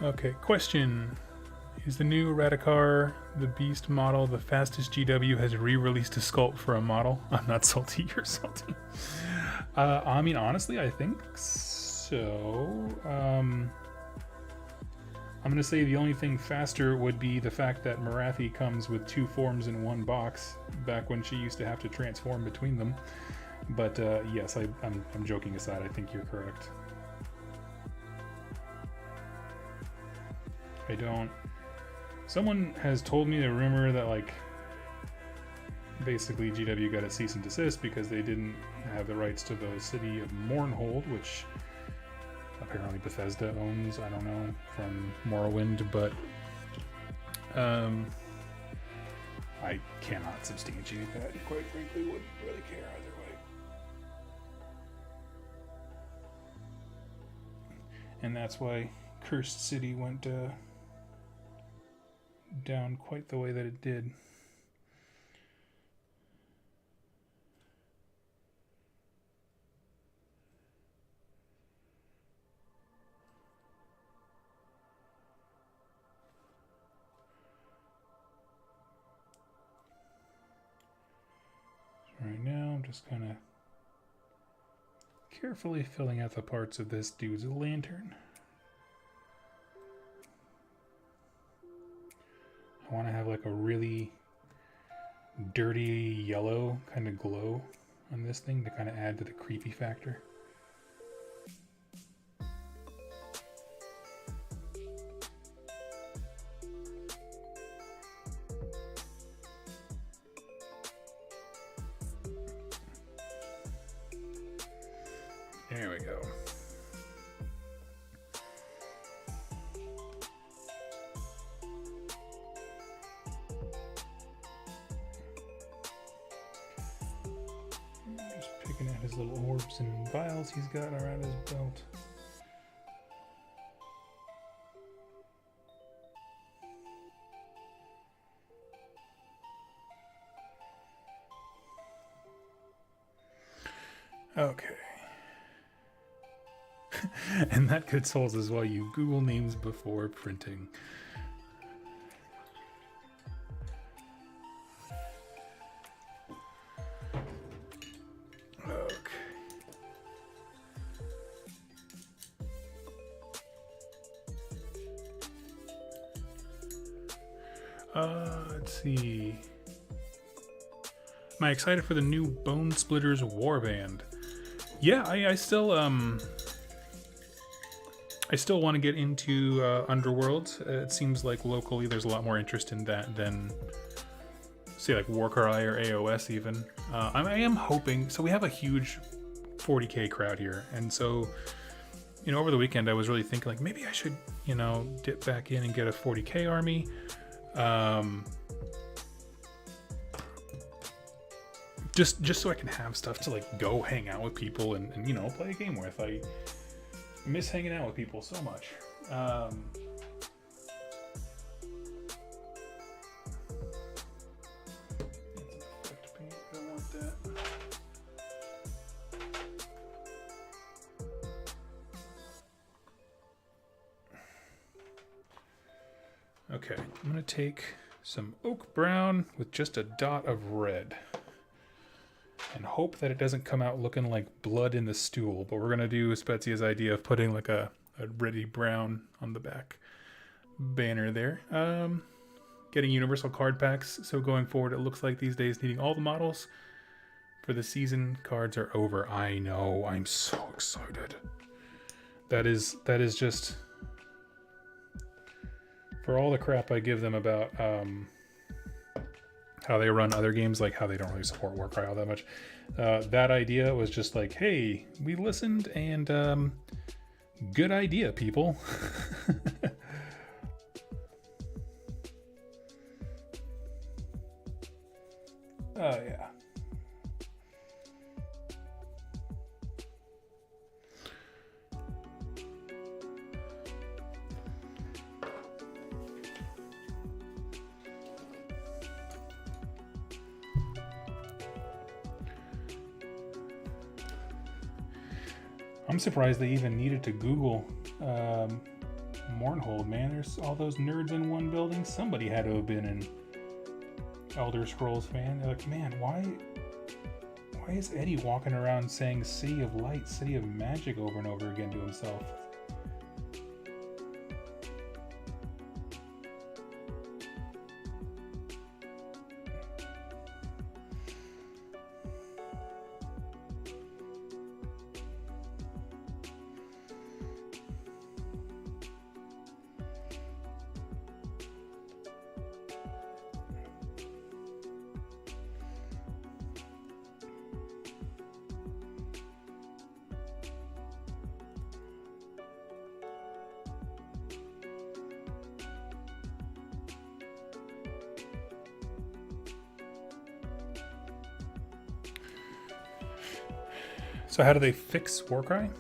Okay, question. Is the new Radicar, the Beast model, the fastest GW has re-released a sculpt for a model? I'm not salty, you're salty. I mean, honestly, I think so. I'm going to say the only thing faster would be the fact that Marathi comes with 2 forms in one box, back when she used to have to transform between them. But yes, I'm joking aside, I think you're correct. I don't... Someone has told me the rumor that, like, basically GW got a cease and desist because they didn't have the rights to the city of Mournhold, which apparently Bethesda owns, I don't know, from Morrowind, but I cannot substantiate that, and quite frankly wouldn't really care either way. And that's why Cursed City went down quite the way that it did. So right now I'm just kind of carefully filling out the parts of this dude's lantern. I want to have like a really dirty yellow kind of glow on this thing to kind of add to the creepy factor. There we go. Picking out his little orbs and vials he's got around his belt. Okay. And that, good souls, is why you Google names before printing. Let's see. Am I excited for the new Bone Splitters Warband? Yeah, I still want to get into Underworld. It seems like locally there's a lot more interest in that than, say, like Warcry or AOS even. I am hoping, so we have a huge 40k crowd here, and so, you know, over the weekend I was really thinking like maybe I should, you know, dip back in and get a 40k army. Just so I can have stuff to like go hang out with people and you know, play a game with. I miss hanging out with people so much. Effect paint, I don't want that. Okay, I'm gonna take some oak brown with just a dot of red and hope that it doesn't come out looking like blood in the stool, but we're gonna do Spezia's idea of putting like a reddy brown on the back banner there. Getting universal card packs, so going forward it looks like these days needing all the models for the season cards are over. I know, I'm so excited. That is just, for all the crap I give them about how they run other games, like how they don't really support Warcry all that much. That idea was just like, hey, we listened and good idea, people. Oh, yeah. I'm surprised they even needed to Google Mournhold, man. There's all those nerds in one building. Somebody had to have been an Elder Scrolls fan. They're like, man, why is Eddie walking around saying City of Light, City of Magic over and over again to himself? So how do they fix Warcry?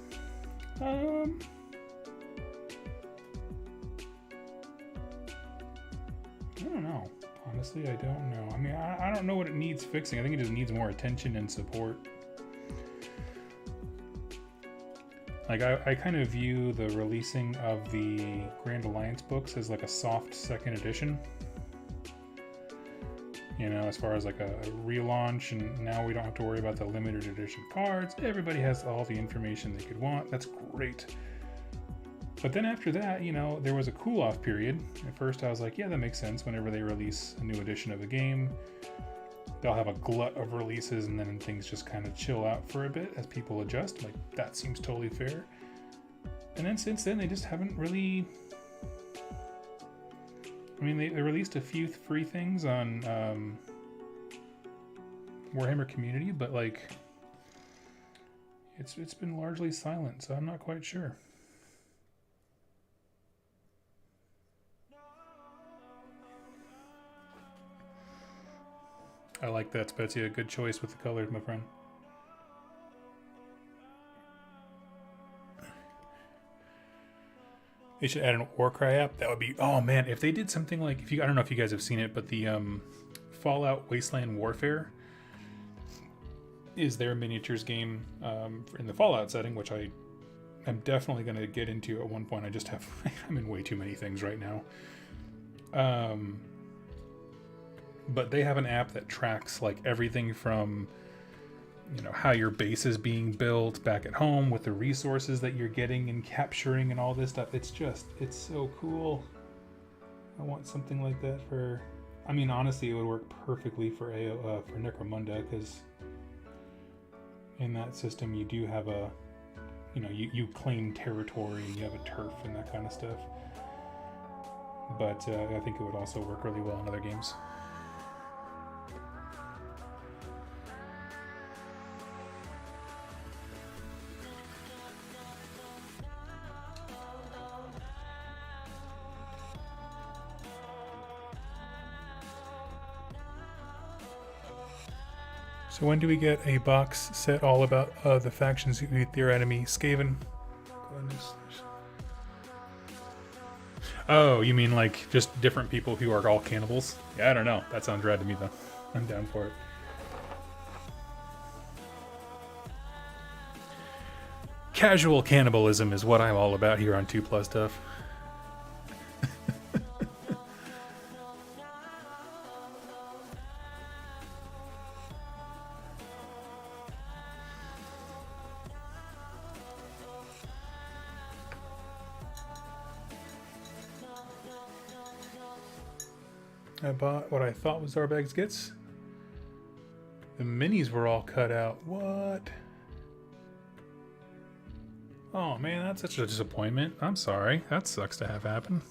I don't know. Honestly, I don't know. I mean, I don't know what it needs fixing. I think it just needs more attention and support. Like, I kind of view the releasing of the Grand Alliance books as like a soft second edition. You know, as far as like a relaunch, and now we don't have to worry about the limited edition cards. Everybody has all the information they could want. That's great. But then after that, you know, there was a cool-off period. At first I was like, yeah, that makes sense. Whenever they release a new edition of a game, they'll have a glut of releases, and then things just kind of chill out for a bit as people adjust. Like, that seems totally fair. And then since then, they just haven't really... I mean, they released a few free things on Warhammer Community, but like, it's been largely silent, so I'm not quite sure. I like that, Spezia. Good choice with the colors, my friend. They should add an Warcry app. That would be, oh man, if they did something like, if you, I don't know if you guys have seen it, but the Fallout Wasteland Warfare is their miniatures game in the Fallout setting, which I'm definitely going to get into at one point. I just have, I'm in way too many things right now. But they have an app that tracks like everything from, you know, how your base is being built back at home with the resources that you're getting and capturing and all this stuff. It's just, it's so cool. I want something like that for, I mean, honestly, it would work perfectly for Necromunda, because in that system you do have a, you know, you claim territory and you have a turf and that kind of stuff. But I think it would also work really well in other games. So when do we get a box set all about the factions who eat their enemy? Skaven. Oh, you mean like just different people who are all cannibals? Yeah, I don't know. That sounds rad to me though. I'm down for it. Casual cannibalism is what I'm all about here on 2+ Stuff. I bought what I thought was Zarbag's Gits. The minis were all cut out. What? Oh man, that's such a disappointment. I'm sorry. That sucks to have happen.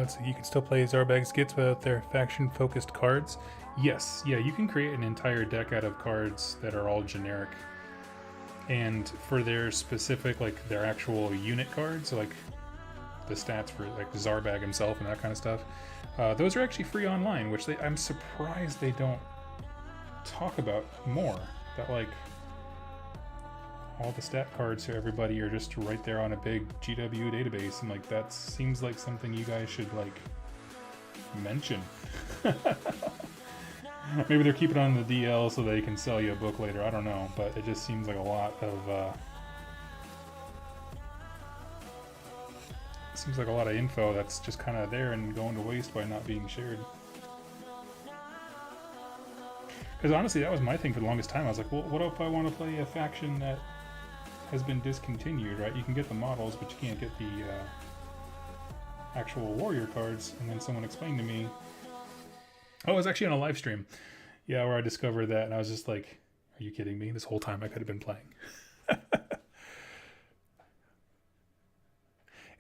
So you can still play Zarbag's Gits without their faction-focused cards. Yes, yeah, you can create an entire deck out of cards that are all generic. And for their specific, like their actual unit cards, like the stats for like Zarbag himself and that kind of stuff, those are actually free online, which I'm surprised they don't talk about more. That like all the stat cards for everybody are just right there on a big GW database, and like that seems like something you guys should like mention. Maybe they're keeping it on the DL so they can sell you a book later. I don't know, but it just seems like a lot of info that's just kind of there and going to waste by not being shared. Because honestly, that was my thing for the longest time. I was like, well, what if I want to play a faction that has been discontinued, right? You can get the models, but you can't get the actual warrior cards. And then someone explained to me, oh, it was actually on a live stream, yeah, where I discovered that, and I was just like, are you kidding me? This whole time I could have been playing.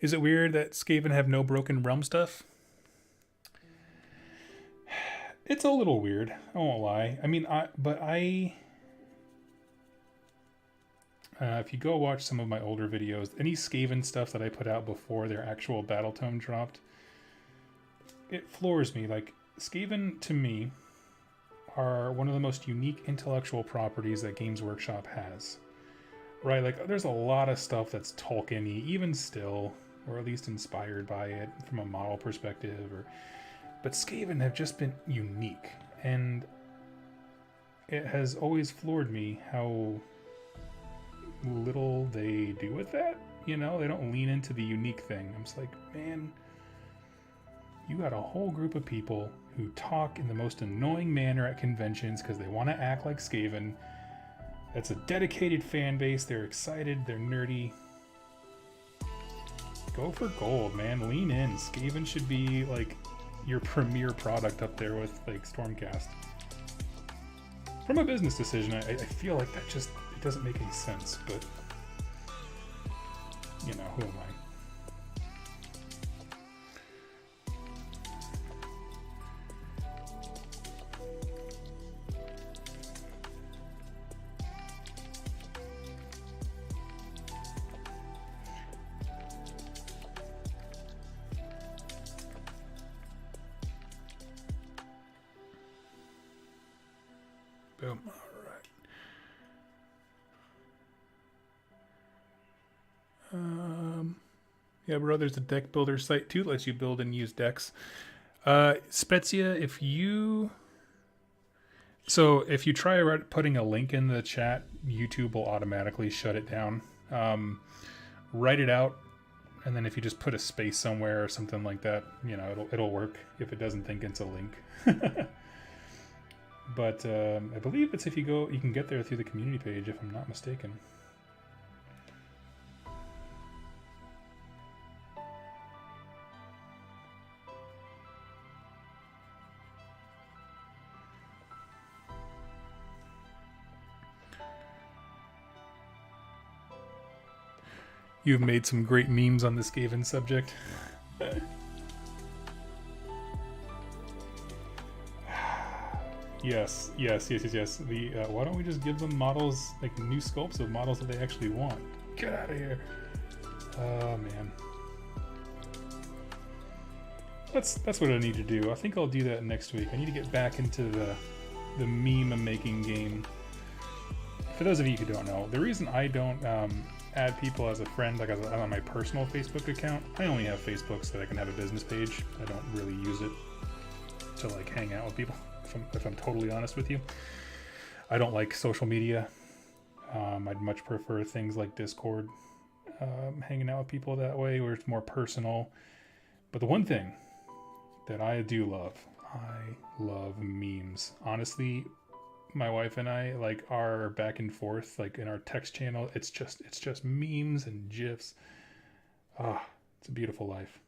Is it weird that Skaven have no Broken Realm stuff? It's a little weird, I won't lie. I mean, if you go watch some of my older videos, any Skaven stuff that I put out before their actual battle tome dropped, it floors me. Like, Skaven, to me, are one of the most unique intellectual properties that Games Workshop has. Right? Like, there's a lot of stuff that's Tolkien-y, even still, or at least inspired by it from a model perspective. But Skaven have just been unique, and it has always floored me how little they do with that. You know, they don't lean into the unique thing. I'm just like, man, you got a whole group of people who talk in the most annoying manner at conventions because they want to act like Skaven. That's a dedicated fan base. They're excited. They're nerdy. Go for gold, man. Lean in. Skaven should be like your premier product up there with like Stormcast. From a business decision, I feel like that just, it doesn't make any sense, but you know, who am I? Yeah, bro, there's a deck builder site too. Lets you build and use decks. Spezia, if you try putting a link in the chat, YouTube will automatically shut it down. Write it out, and then if you just put a space somewhere or something like that, it'll work if it doesn't think it's a link. But I believe it's if you can get there through the community page, if I'm not mistaken. You've made some great memes on this Skaven subject. Yes. Why don't we just give them models, like new sculpts of models that they actually want? Get out of here. Oh man. That's what I need to do. I think I'll do that next week. I need to get back into the meme making game. For those of you who don't know, the reason I don't add people as a friend, like on my personal Facebook account, I only have Facebook so that I can have a business page. I don't really use it to like hang out with people. If I'm totally honest with you, I don't like social media. I'd much prefer things like Discord, hanging out with people that way, where it's more personal. But the one thing that I do love, I love memes. Honestly, my wife and I like our back and forth, like in our text channel, it's just memes and gifs. It's a beautiful life.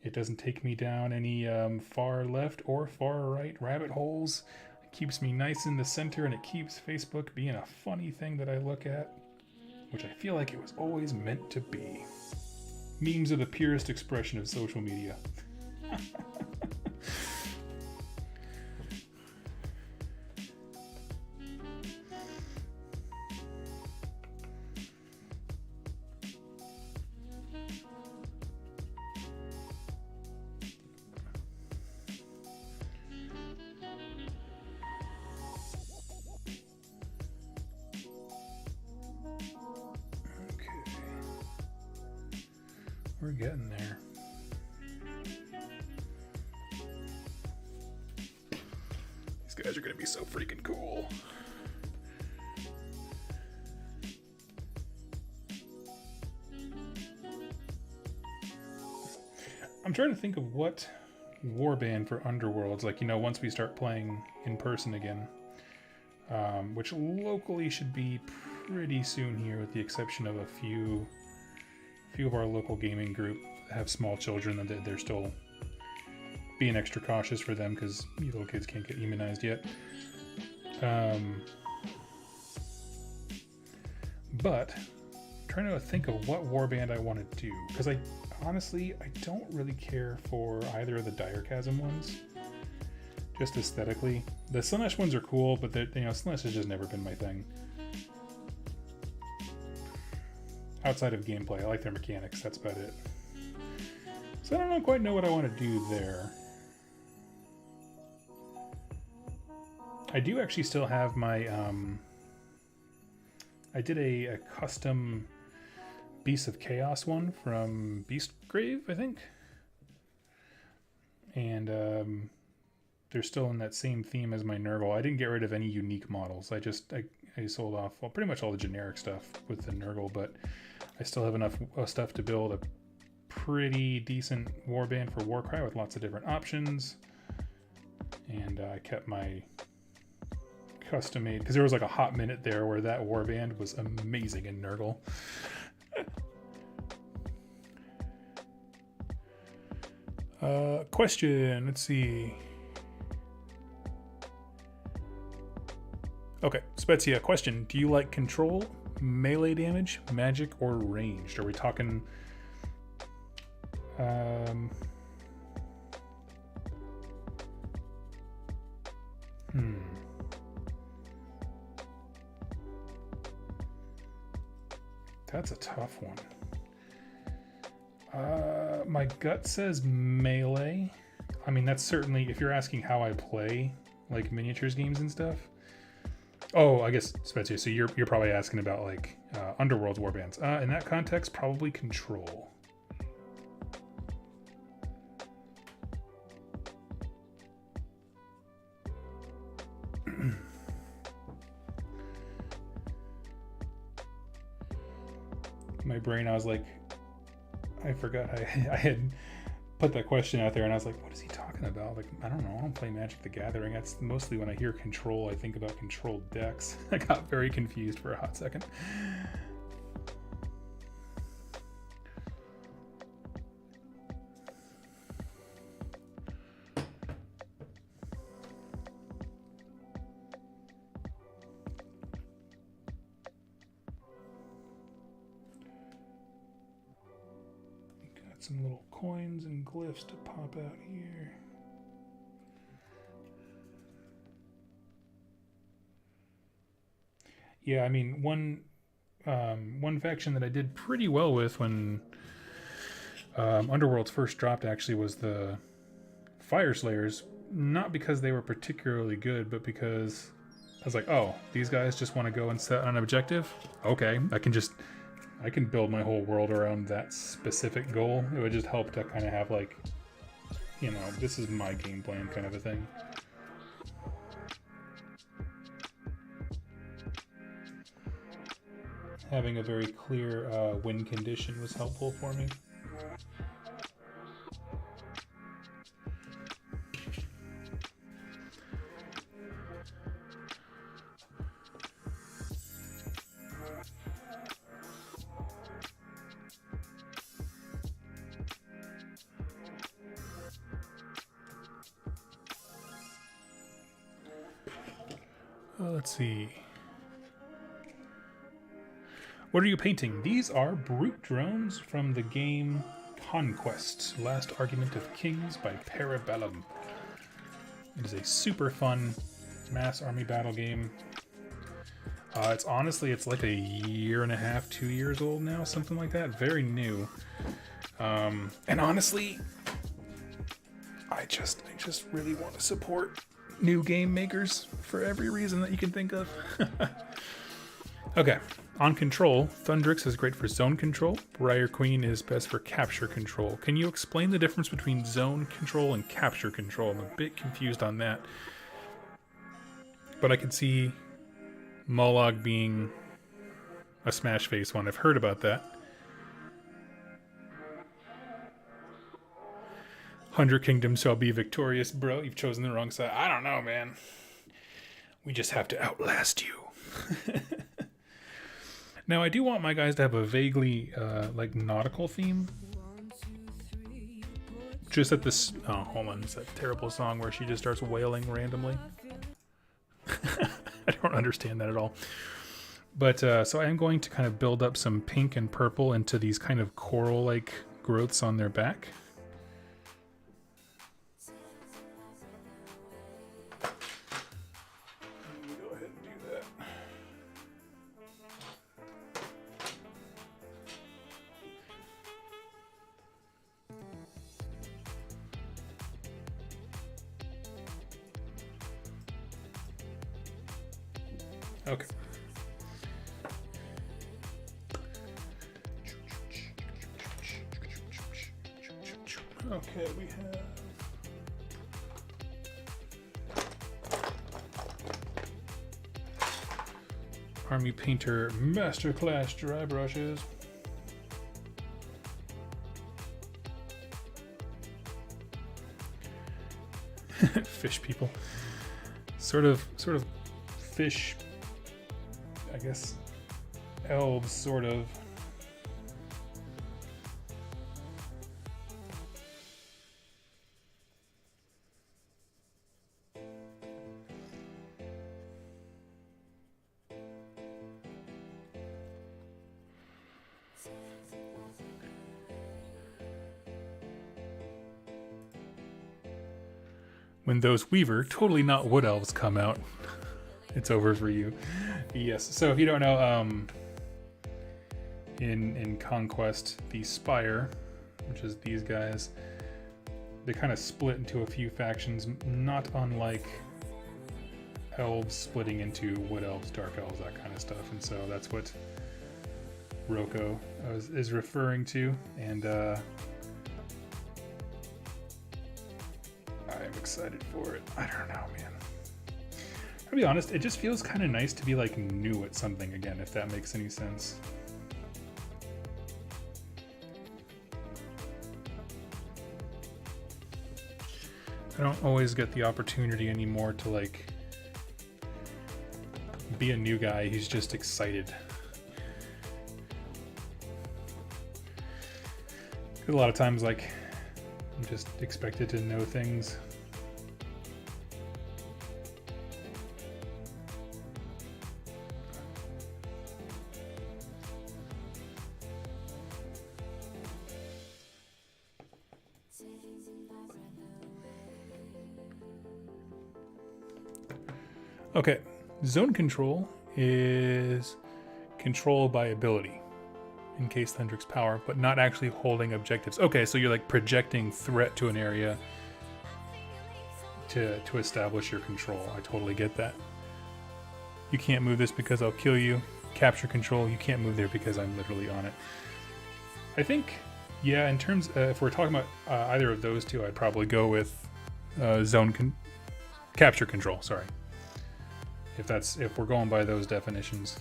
It doesn't take me down any far left or far right rabbit holes. It keeps me nice in the center, and it keeps Facebook being a funny thing that I look at, which I feel like it was always meant to be. Memes are the purest expression of social media. We're getting there. These guys are gonna be so freaking cool. I'm trying to think of what warband for Underworlds, like, once we start playing in person again, which locally should be pretty soon here, with the exception of a few of our local gaming group have small children, and they're still being extra cautious for them because little kids can't get immunized yet. But I'm trying to think of what warband I want to do, because I don't really care for either of the Dire Chasm ones, just aesthetically. The Slaanesh ones are cool, but Slaanesh has just never been my thing. Outside of gameplay, I like their mechanics, that's about it. So I don't quite know what I want to do there. I do actually still have my, I did a custom Beasts of Chaos one from Beastgrave, I think. And they're still in that same theme as my Nurgle. I didn't get rid of any unique models. I sold off, well, pretty much all the generic stuff with the Nurgle, but I still have enough stuff to build a pretty decent warband for Warcry with lots of different options. And I kept my custom made, because there was like a hot minute there where that warband was amazing in Nurgle. Question, let's see. Okay, Spezia, question. Do you like control, melee damage, magic, or ranged? Are we talking... That's a tough one. My gut says melee. I mean, that's certainly, if you're asking how I play, like miniatures games and stuff, Oh, I guess Spezia. So you're probably asking about like Underworld warbands. In that context, probably Control. My brain, I was like, I forgot I had put that question out there, and I was like, what is he talking about? Like, I don't know. I don't play Magic the Gathering. That's mostly when I hear Control, I think about controlled decks. I got very confused for a hot second. Some little coins and glyphs to pop out here. Yeah, I mean, one faction that I did pretty well with when Underworlds first dropped actually was the Fire Slayers. Not because they were particularly good, but because I was like, oh, these guys just want to go and set an objective? Okay, I can build my whole world around that specific goal. It would just help to kind of have like, you know, this is my game plan kind of a thing. Having a very clear win condition was helpful for me. Let's see. What are you painting? These are brute drones from the game Conquest, Last Argument of Kings by Parabellum. It is a super fun mass army battle game. It's like a year and a half, 2 years old now, something like that. Very new. And honestly, I just really want to support new game makers for every reason that you can think of. Okay, on control, Thundrix is great for zone control. Briar Queen is best for capture control. Can you explain the difference between zone control and capture control? I'm a bit confused on that. But I can see Mollog being a smash face one. I've heard about that. 100 Kingdoms shall be victorious. Bro, you've chosen the wrong side. I don't know, man. We just have to outlast you. Now, I do want my guys to have a vaguely, like, nautical theme. Just at this... Oh, hold on. It's that terrible song where she just starts wailing randomly. I don't understand that at all. But, so I am going to kind of build up some pink and purple into these kind of coral-like growths on their back. Okay. Okay, we have... Army Painter Masterclass dry brushes. Fish people. Sort of fish, I guess, elves, sort of. When those Weaver, totally not wood elves, come out, it's over for you. Yes, so if you don't know, in Conquest, the Spire, which is these guys, they kind of split into a few factions, not unlike elves splitting into wood elves, dark elves, that kind of stuff. And so that's what Roko is referring to. And I'm excited for it. I don't know, man. To be honest, it just feels kind of nice to be like new at something again, if that makes any sense. I don't always get the opportunity anymore to like be a new guy who's just excited. A lot of times, like, I'm just expected to know things. Okay, zone control is control by ability, encased Hendrix power, but not actually holding objectives. Okay, so you're like projecting threat to an area to establish your control. I totally get that. You can't move this because I'll kill you. Capture control, you can't move there because I'm literally on it. I think, yeah, in terms, if we're talking about either of those two, I'd probably go with capture control, sorry. If we're going by those definitions.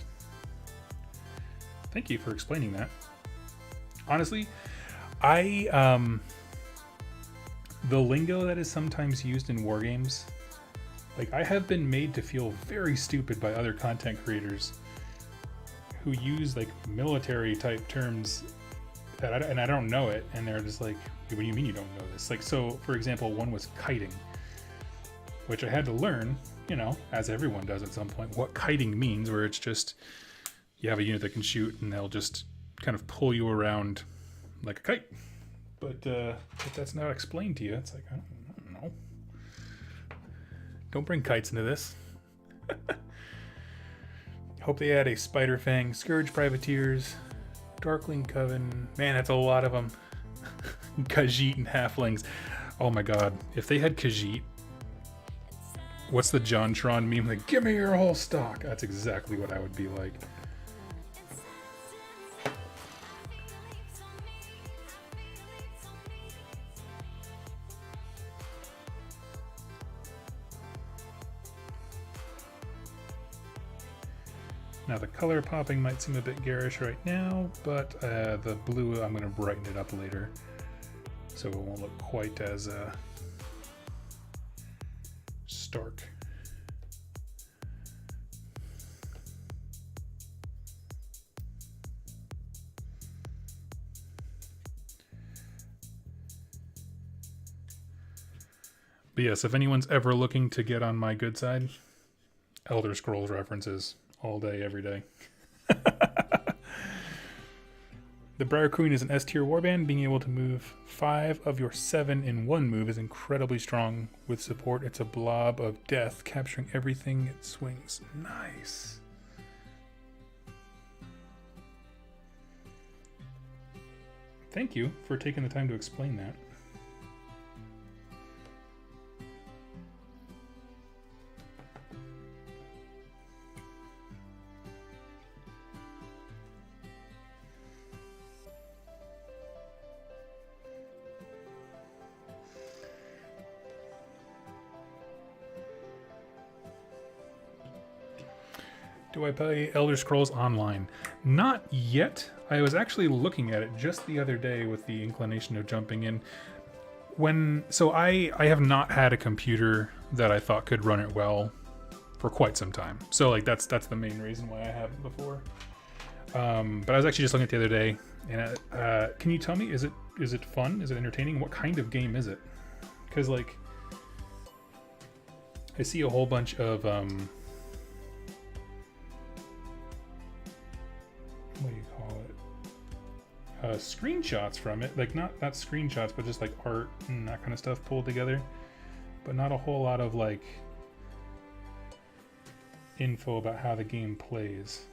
Thank you for explaining that. Honestly, the lingo that is sometimes used in wargames, like I have been made to feel very stupid by other content creators who use like military type terms that I don't know it, and they're just like, what do you mean you don't know this? Like, so for example, one was kiting, which I had to learn, you know, as everyone does at some point, what kiting means, where it's just you have a unit that can shoot and they'll just kind of pull you around like a kite. But if that's not explained to you, it's like, I don't know. Don't bring kites into this. Hope they add a Spider Fang, Scourge Privateers, Darkling Coven. Man, that's a lot of them. Khajiit and Halflings. Oh my god. If they had Khajiit, what's the JonTron meme? Like, give me your whole stock. That's exactly what I would be like. Now the color popping might seem a bit garish right now, but the blue, I'm going to brighten it up later so it won't look quite as stark. But yes, if anyone's ever looking to get on my good side, Elder Scrolls references all day, every day. The Briar Queen is an S tier warband. Being able to move 5 of your 7 in one move is incredibly strong. With support, it's a blob of death, capturing everything it swings. Nice. Thank you for taking the time to explain that. Do I play Elder Scrolls Online? Not yet. I was actually looking at it just the other day with the inclination of jumping in. I have not had a computer that I thought could run it well for quite some time. So like that's the main reason why I haven't before. But I was actually just looking at it the other day, and can you tell me, is it fun? Is it entertaining? What kind of game is it? Because like I see a whole bunch of what do you call it? Screenshots from it, like not screenshots, but just like art and that kind of stuff pulled together, but not a whole lot of like info about how the game plays.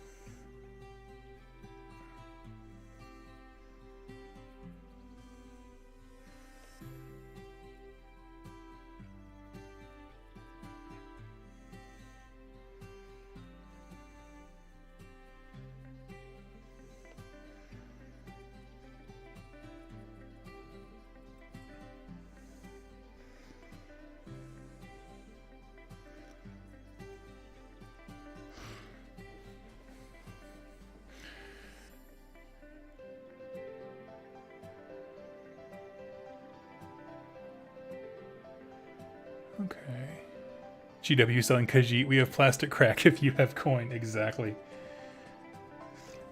Okay. GW selling Khajiit. We have plastic crack if you have coin. Exactly.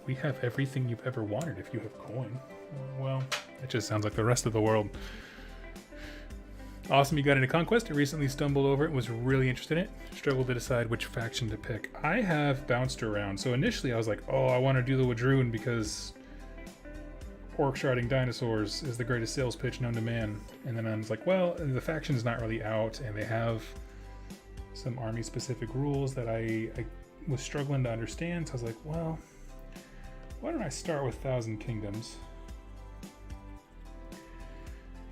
We have everything you've ever wanted if you have coin. Well, it just sounds like the rest of the world. Awesome, you got into Conquest. I recently stumbled over it, was really interested in it. Struggled to decide which faction to pick. I have bounced around. So initially I was like, oh, I want to do the Wadroon because orcs riding dinosaurs is the greatest sales pitch known to man. And then I was like, well, the faction's not really out, and they have some army-specific rules that I was struggling to understand. So I was like, well, why don't I start with Thousand Kingdoms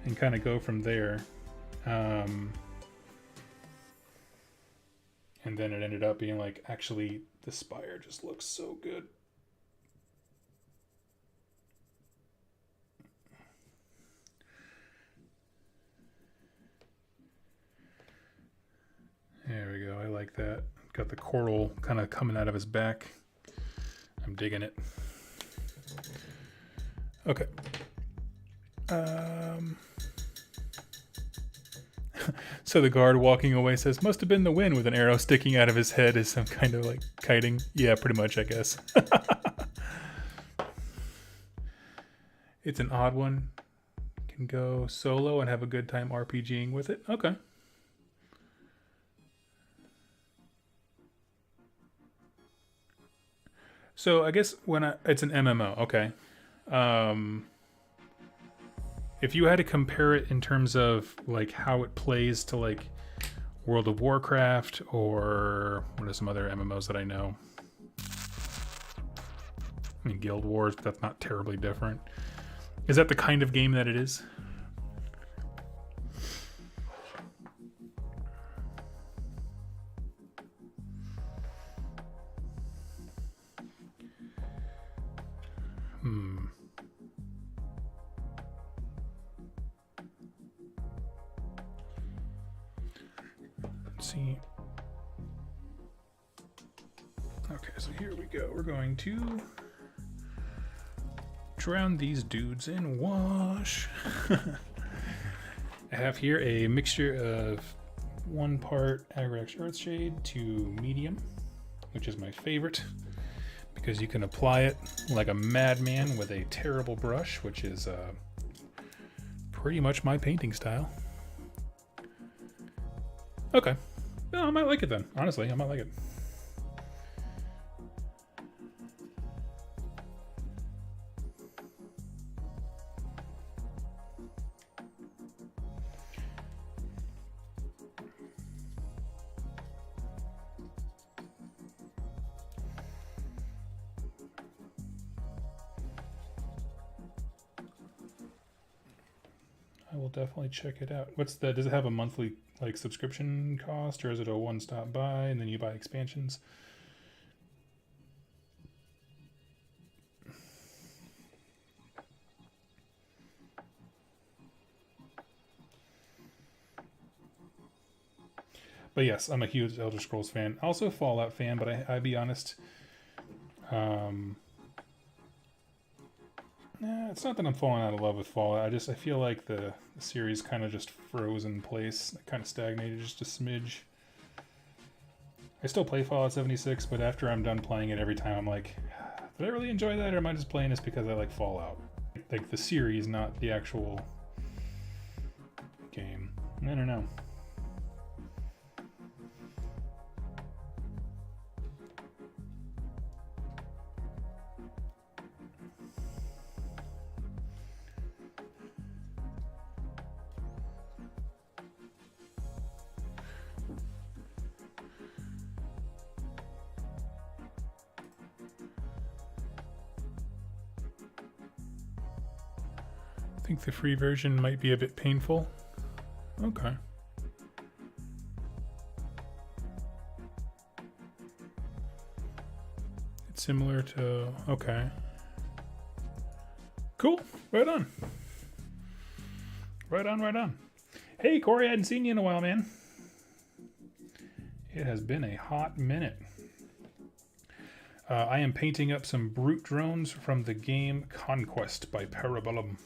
and kind of go from there. And then it ended up being like, actually, the Spire just looks so good. There we go. I like that. Got the coral kind of coming out of his back. I'm digging it. Okay. So the guard walking away says, must have been the wind, with an arrow sticking out of his head as some kind of like kiting. Yeah, pretty much, I guess. It's an odd one. Can go solo and have a good time RPGing with it. Okay. So I guess it's an MMO. Okay. If you had to compare it in terms of like how it plays to like World of Warcraft, or what are some other MMOs that I know? I mean, Guild Wars, but that's not terribly different. Is that the kind of game that it is? See. Okay, so here we go. We're going to drown these dudes in wash. I have here a mixture of 1 part Agrax Earthshade to medium, which is my favorite because you can apply it like a madman with a terrible brush, which is pretty much my painting style. Okay. No, I might like it then. Honestly, I might like it. I will definitely check it out. Does it have a monthly like subscription cost, or is it a one-stop buy and then you buy expansions? But yes, I'm a huge Elder Scrolls fan. Also a Fallout fan, but I be honest, it's not that I'm falling out of love with Fallout. I feel like the series kind of just froze in place. It kind of stagnated just a smidge. I still play Fallout 76, but after I'm done playing it every time, I'm like, did I really enjoy that, or am I just playing this because I like Fallout? Like the series, not the actual game. I don't know. I think the free version might be a bit painful. Okay. It's similar to... Okay. Cool. Right on. Right on, right on. Hey, Corey, I hadn't seen you in a while, man. It has been a hot minute. I am painting up some brute drones from the game Conquest by Parabellum.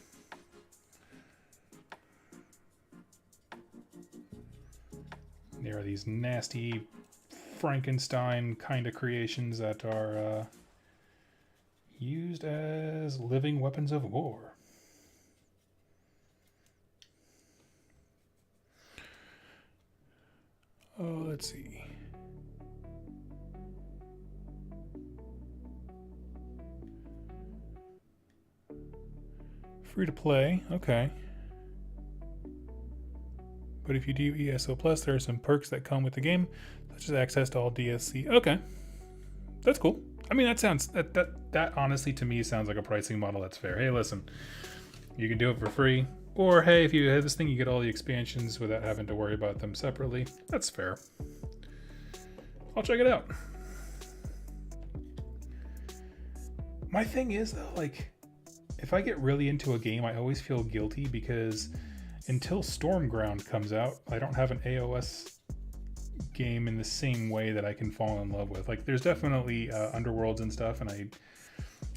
these nasty Frankenstein kind of creations that are used as living weapons of war. Oh, let's see. Free to play, okay. But if you do ESO Plus, there are some perks that come with the game, such as access to all DSC. Okay, that's cool. I mean, that honestly to me sounds like a pricing model that's fair. Hey, listen, you can do it for free, or hey, if you have this thing, you get all the expansions without having to worry about them separately. That's fair. I'll check it out. My thing is though, like, if I get really into a game, I always feel guilty because until Stormground comes out, I don't have an AOS game in the same way that I can fall in love with. Like, there's definitely Underworlds and stuff, and I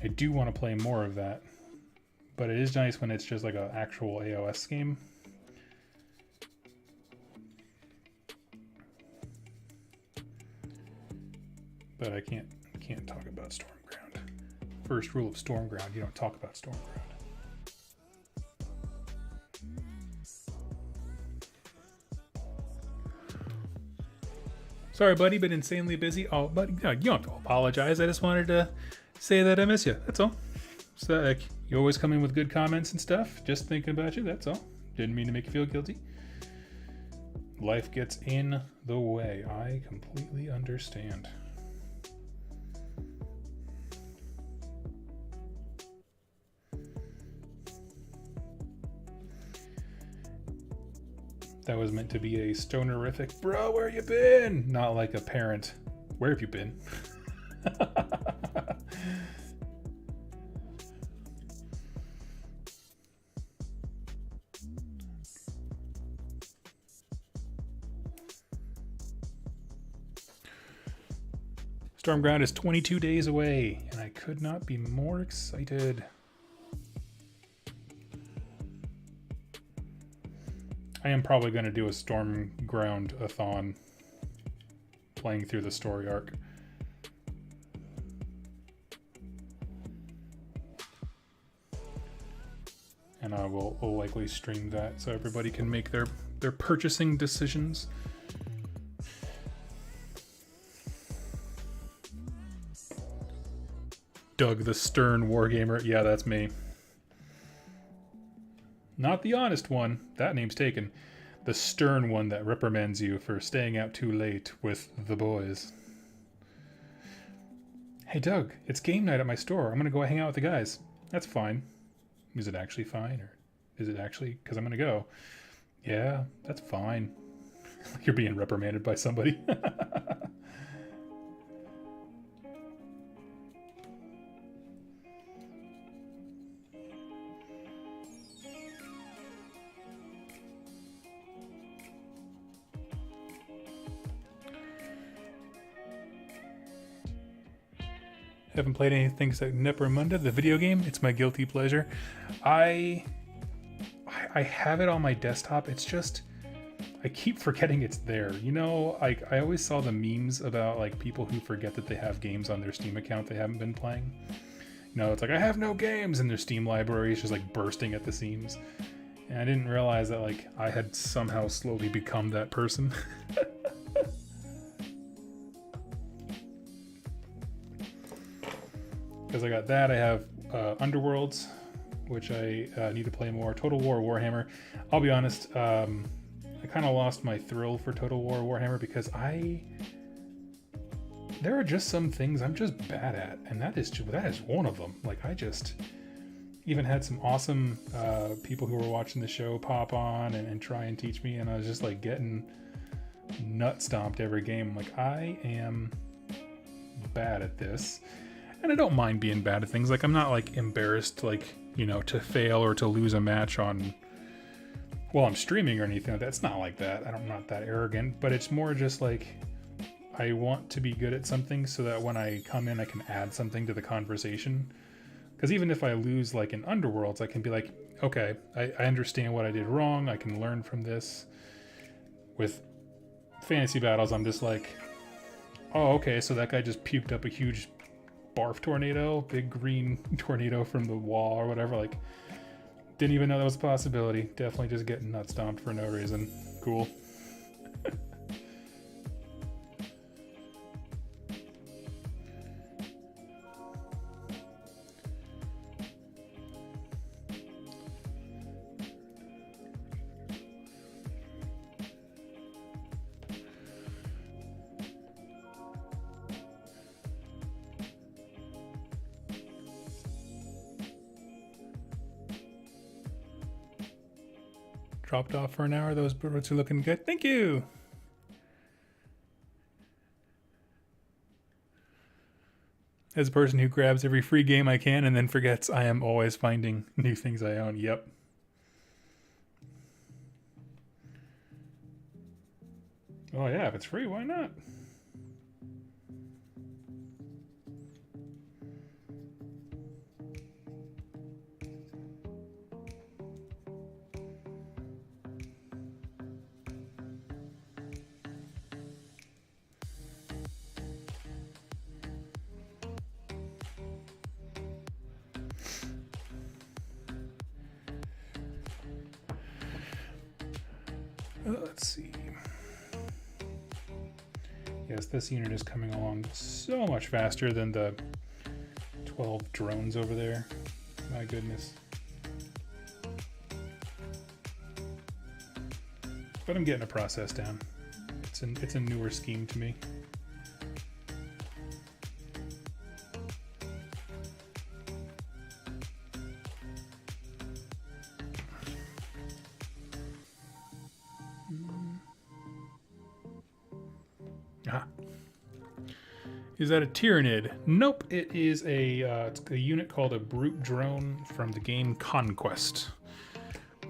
do want to play more of that. But it is nice when it's just like an actual AOS game. But I can't talk about Stormground. First rule of Stormground, you don't talk about Stormground. Sorry, buddy, been insanely busy. Oh, buddy, you don't have to apologize. I just wanted to say that I miss you. That's all. So, like, you always come in with good comments and stuff. Just thinking about you. That's all. Didn't mean to make you feel guilty. Life gets in the way. I completely understand. That was meant to be a stonerific, bro, where you been? Not like a parent, where have you been? Stormground is 22 days away, and I could not be more excited. I am probably going to do a Stormground-a-thon playing through the story arc. And I will likely stream that so everybody can make their purchasing decisions. Doug the Stern Wargamer. Yeah, that's me. Not the honest one, that name's taken. The stern one that reprimands you for staying out too late with the boys. Hey Doug, it's game night at my store. I'm gonna go hang out with the guys. That's fine. Is it actually fine? Or is it actually because I'm gonna go? Yeah, that's fine. You're being reprimanded by somebody. Haven't played anything except Necromunda, the video game. It's my guilty pleasure. I have it on my desktop. It's just I keep forgetting it's there. You know, like I always saw the memes about like people who forget that they have games on their Steam account they haven't been playing. You know, it's like I have no games, and their Steam library is just like bursting at the seams. And I didn't realize that like I had somehow slowly become that person. Because I got that, I have Underworlds, which I need to play more. Total War Warhammer. I'll be honest, I kind of lost my thrill for Total War Warhammer because there are just some things I'm just bad at, and that is one of them. Like I just even had some awesome people who were watching the show pop on and try and teach me, and I was just like getting nut stomped every game. Like I am bad at this. And I don't mind being bad at things. Like, I'm not, like, embarrassed, like, you know, to fail or to lose a match while I'm streaming or anything. That's not like that. I'm not that arrogant. But it's more just, like, I want to be good at something so that when I come in, I can add something to the conversation. Because even if I lose, like, in Underworlds, I can be like, okay, I understand what I did wrong. I can learn from this. With fantasy battles, I'm just like, oh, okay, so that guy just puked up a huge barf tornado, big green tornado from the wall or whatever. Like, didn't even know that was a possibility. Definitely just getting nut stomped for no reason. Cool. Dropped off for an hour. Those birds are looking good. Thank you. As a person who grabs every free game I can and then forgets, I am always finding new things I own. Yep. Oh yeah, if it's free, why not? Let's see. Yes, this unit is coming along so much faster than the 12 drones over there. My goodness. But I'm getting a process down. It's a newer scheme to me. Is that a Tyrannid? Nope, it is it's a unit called a Brute Drone from the game Conquest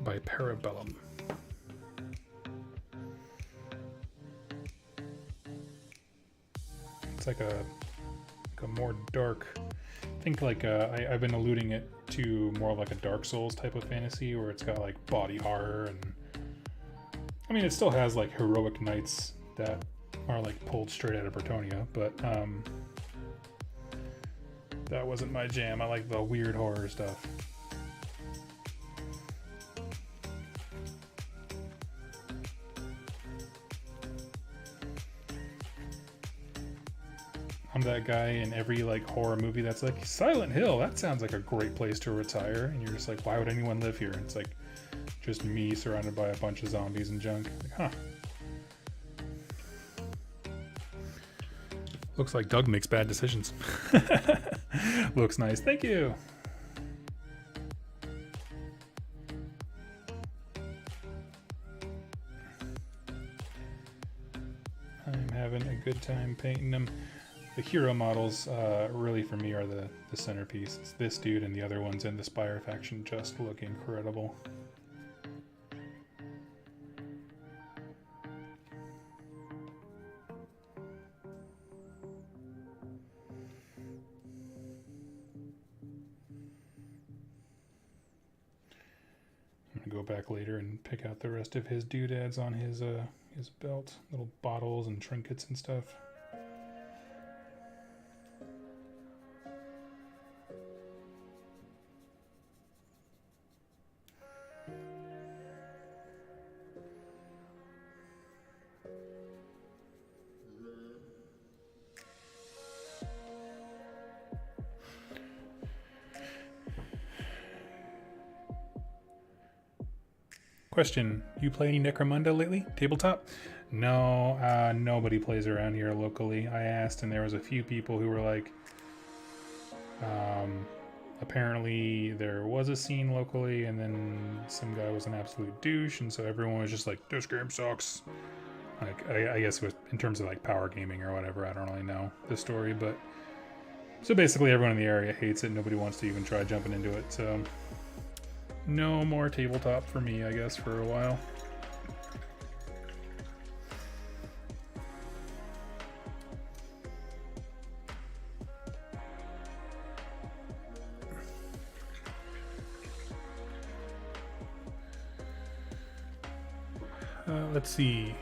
by Parabellum. It's like a more dark, I think like I've been alluding it to more of like a Dark Souls type of fantasy where it's got like body horror and I mean it still has like heroic knights that are like pulled straight out of Bretonnia, but that wasn't my jam. I like the weird horror stuff. I'm that guy in every like horror movie that's like, Silent Hill, that sounds like a great place to retire, and you're just like, why would anyone live here? And it's like just me surrounded by a bunch of zombies and junk. Like, huh. Looks like Doug makes bad decisions. Looks nice. Thank you. I'm having a good time painting them. The hero models really for me are the centerpiece. It's this dude and the other ones in the Spire faction just look incredible. Back later and pick out the rest of his doodads on his belt, little bottles and trinkets and stuff. Question, you play any Necromunda lately? Tabletop? No, nobody plays around here locally. I asked and there was a few people who were like, apparently there was a scene locally and then some guy was an absolute douche and so everyone was just like, this game sucks. Like, I guess it was in terms of like power gaming or whatever, I don't really know the story, but so basically everyone in the area hates it, nobody wants to even try jumping into it, so no more tabletop for me, I guess, for a while. Let's see.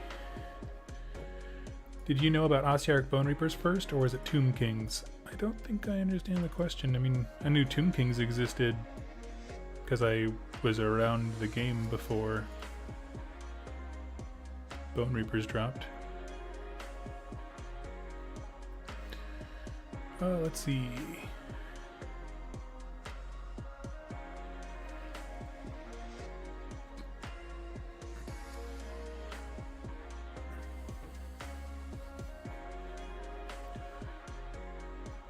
Did you know about Ossiarch Bone Reapers first, or was it Tomb Kings? I don't think I understand the question. I mean, I knew Tomb Kings existed because I was around the game before Bone Reapers dropped. Let's see.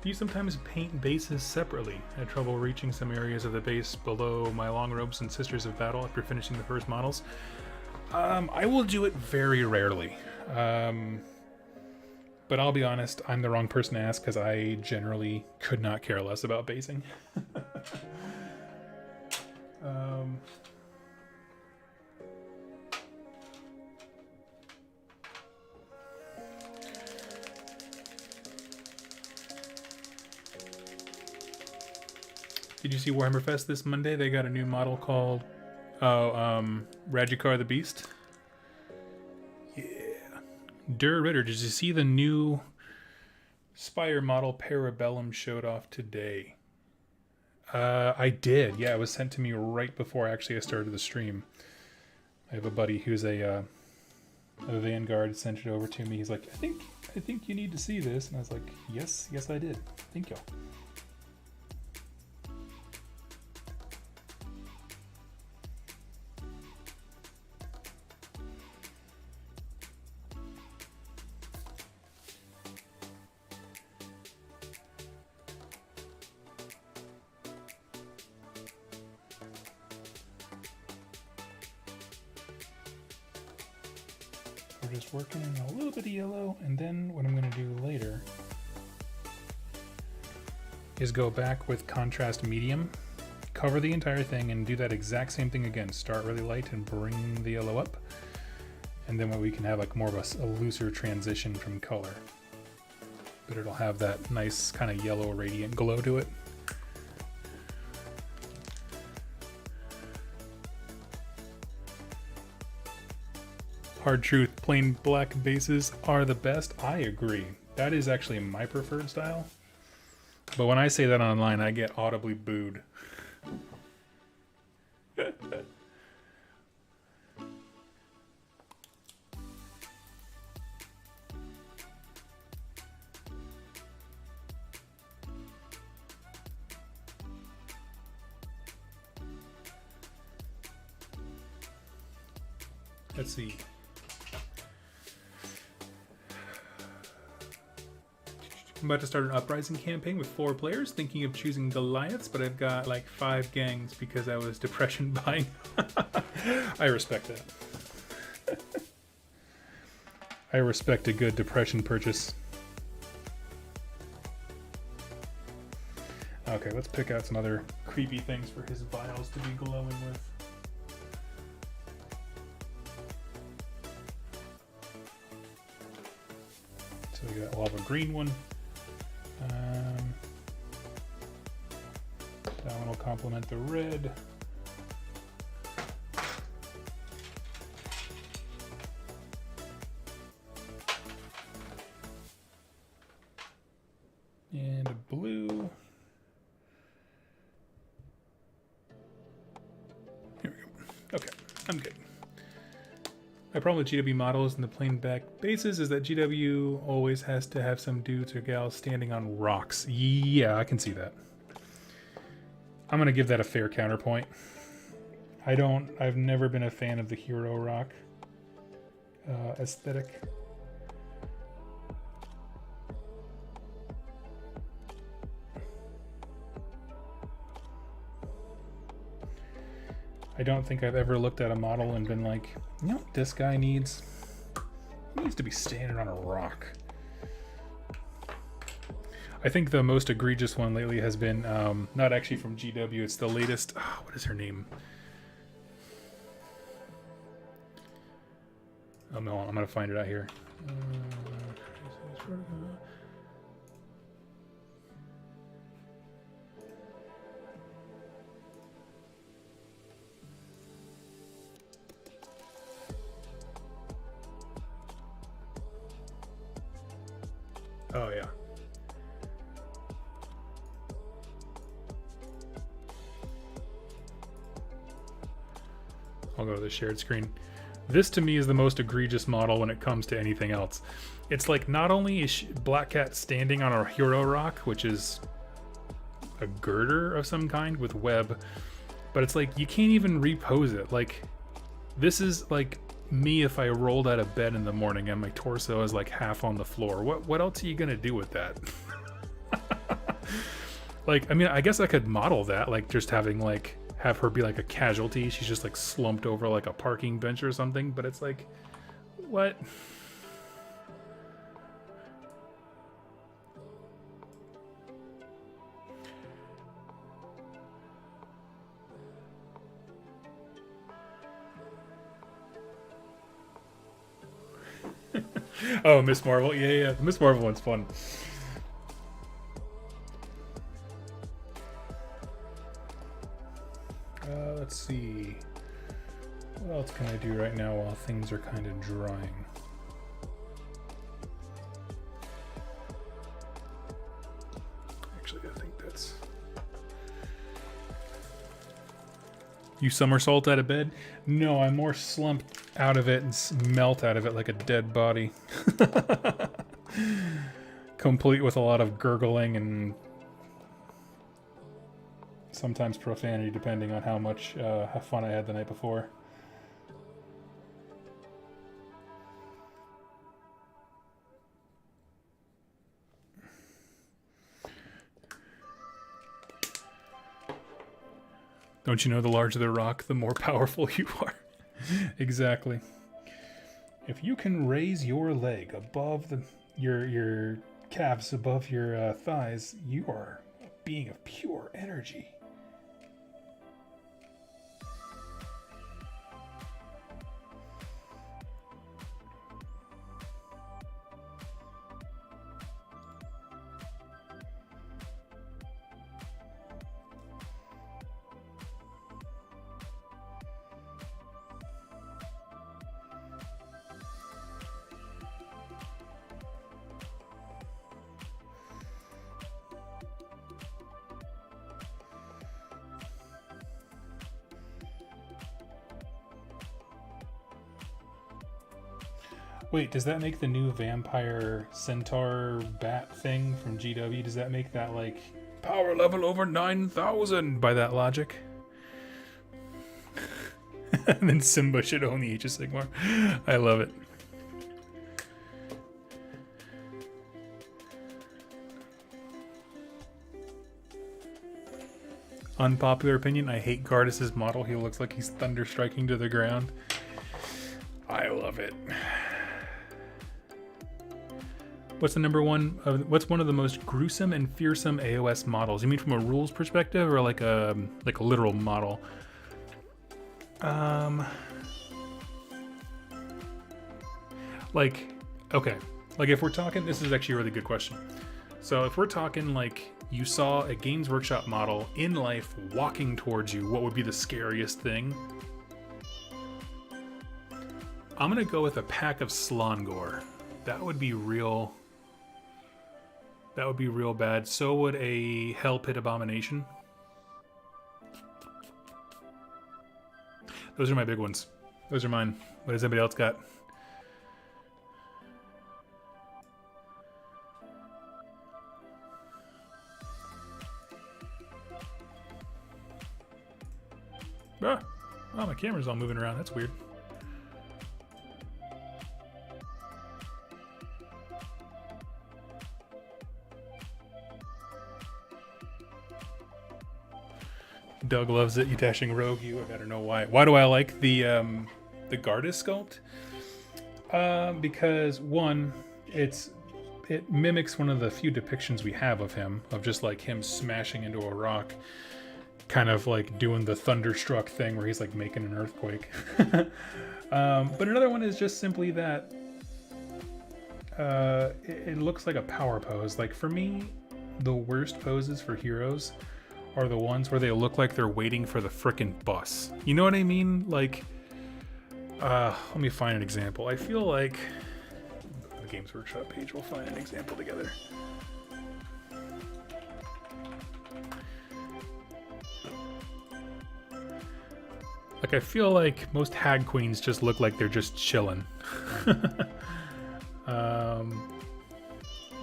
Do you sometimes paint bases separately? I had trouble reaching some areas of the base below my long robes and Sisters of Battle after finishing the first models. I will do it very rarely. But I'll be honest, I'm the wrong person to ask because I generally could not care less about basing. Did you see Warhammer Fest this Monday? They got a new model called Radukar the Beast. Yeah. Der Ritter, did you see the new Spire model Parabellum showed off today? I did. Yeah, it was sent to me right before actually I started the stream. I have a buddy who's a Vanguard, sent it over to me. He's like, I think you need to see this. And I was like, yes, I did. Thank you. Just working in a little bit of yellow, and then what I'm going to do later is go back with contrast medium, cover the entire thing, and do that exact same thing again. Start really light and bring the yellow up, and then we can have like more of a looser transition from color, but it'll have that nice kind of yellow radiant glow to it. Hard truth, plain black bases are the best. I agree. That is actually my preferred style. But when I say that online, I get audibly booed. Let's see. I'm about to start an Uprising campaign with 4 players, thinking of choosing Goliaths, but I've got like 5 gangs because I was depression buying. I respect that. I respect a good depression purchase. Okay, let's pick out some other creepy things for his vials to be glowing with. So we'll have a green one. That one will complement the red. And a blue. Here we go. Okay, I'm good. My problem with GW models and the plain back bases is that GW always has to have some dudes or gals standing on rocks. Yeah, I can see that. I'm gonna give that a fair counterpoint. I've never been a fan of the hero rock aesthetic. I don't think I've ever looked at a model and been like, you know what this guy needs? He needs to be standing on a rock. I think the most egregious one lately has been, not actually from GW, it's the latest, what is her name? Oh no, I'm gonna find it out here. Oh yeah. I'll go to the shared screen. This to me is the most egregious model when it comes to anything else. It's like not only is Black Cat standing on a hero rock, which is a girder of some kind with web, but it's like you can't even repose it. Like this is like me if I rolled out of bed in the morning and my torso is like half on the floor. What else are you gonna do with that? Like, I mean, I guess I could model that, like just having like have her be like a casualty. She's just like slumped over like a parking bench or something, but it's like, what? Oh, Miss Marvel. Yeah. The Miss Marvel one's fun. Let's see. What else can I do right now while things are kind of drying? Actually, I think that's... You somersault out of bed? No, I'm more slumped out of it and melt out of it like a dead body. Complete with a lot of gurgling and sometimes profanity, depending on how much how fun I had the night before. Don't you know the larger the rock, the more powerful you are? Exactly. If you can raise your leg above your calves above your thighs, you are a being of pure energy. Wait, does that make the new vampire centaur bat thing from GW? Does that make that like power level over 9,000 by that logic? And then Simba should own the Age of Sigmar. I love it. Unpopular opinion, I hate Gardas' model. He looks like he's thunder striking to the ground. I love it. What's the number one? What's one of the most gruesome and fearsome AOS models? You mean from a rules perspective, or like a literal model? Like, okay, like if we're talking, this is actually a really good question. So if we're talking like you saw a Games Workshop model in life walking towards you, what would be the scariest thing? I'm gonna go with a pack of Slongor. That would be real. That would be real bad. So would a Hell Pit Abomination. Those are my big ones. Those are mine. What has anybody else got? Ah! Oh, my camera's all moving around. That's weird. Doug loves it. You dashing rogue. You. I don't know why. Why do I like the Gardas sculpt? Because one, it mimics one of the few depictions we have of him, of just like him smashing into a rock, kind of like doing the thunderstruck thing where he's like making an earthquake. But another one is just simply that it looks like a power pose. Like for me, the worst poses for heroes are the ones where they look like they're waiting for the frickin' bus. You know what I mean? Like, let me find an example. I feel like, Games Workshop page, we'll find an example together. Like, I feel like most hag queens just look like they're just chilling.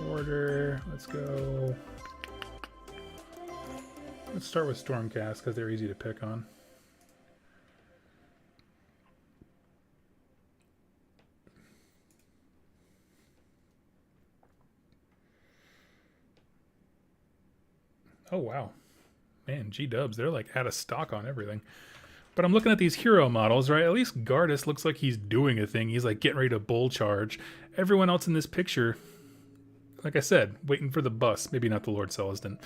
Order, let's go. Let's start with Stormcast because they're easy to pick on. Oh, wow. Man, G-dubs, they're like out of stock on everything. But I'm looking at these hero models, right? At least Gardas looks like he's doing a thing. He's like getting ready to bull charge. Everyone else in this picture, like I said, waiting for the bus. Maybe not the Lord Celestin.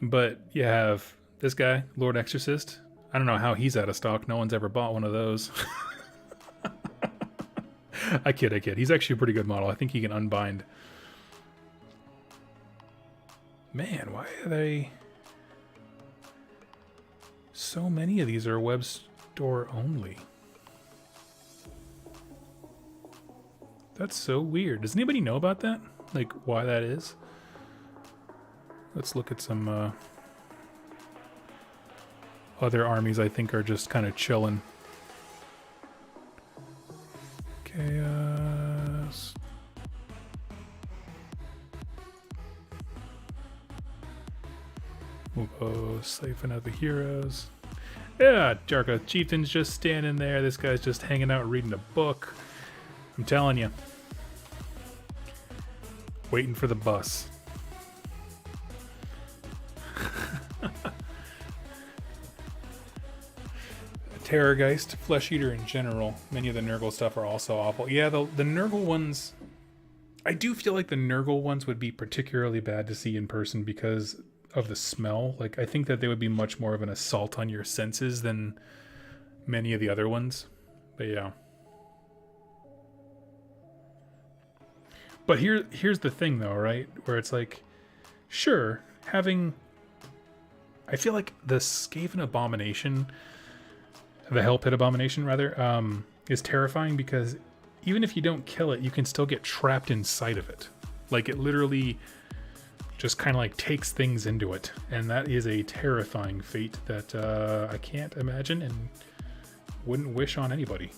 But you have this guy, Lord Exorcist. I don't know how he's out of stock. No one's ever bought one of those. I kid. He's actually a pretty good model. I think he can unbind. Man, why are they... So many of these are web store only. That's so weird. Does anybody know about that? Like, why that is? Let's look at some other armies I think are just kind of chilling. Chaos. We'll go siphon out the heroes. Yeah, Jarka Chieftain's just standing there. This guy's just hanging out reading a book. I'm telling you. Waiting for the bus. Terrorgeist, Flesh Eater in general. Many of the Nurgle stuff are also awful. Yeah, the Nurgle ones... I do feel like the Nurgle ones would be particularly bad to see in person because of the smell. Like, I think that they would be much more of an assault on your senses than many of the other ones. But yeah. But here's the thing though, right? Where it's like, sure, having... I feel like the Skaven Abomination, the Hell Pit Abomination rather, is terrifying because even if you don't kill it, you can still get trapped inside of it. Like, it literally just kind of like takes things into it. And that is a terrifying fate that I can't imagine and wouldn't wish on anybody.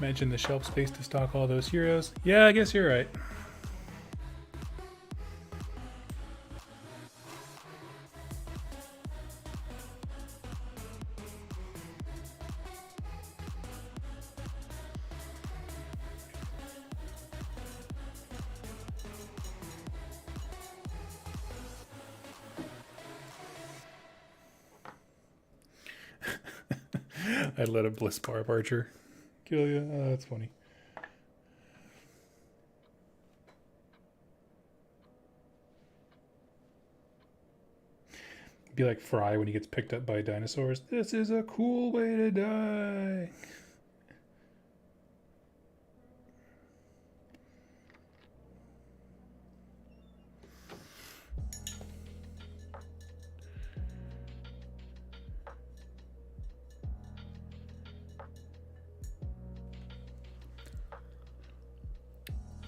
Imagine the shelf space to stock all those heroes. Yeah, I guess you're right. I'd let a Bliss Barb Archer kill you. Oh, that's funny. Be like Fry when he gets picked up by dinosaurs. This is a cool way to die.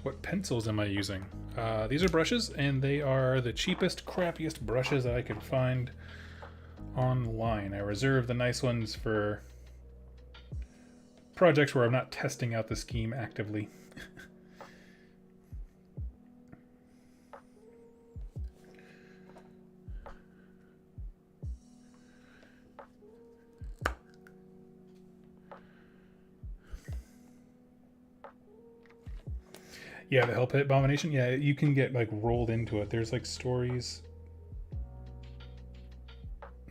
What pencils am I using? These are brushes, and they are the cheapest, crappiest brushes that I could find online. I reserve the nice ones for projects where I'm not testing out the scheme actively. Yeah, the Hell Pit Abomination. Yeah, you can get like rolled into it. There's like stories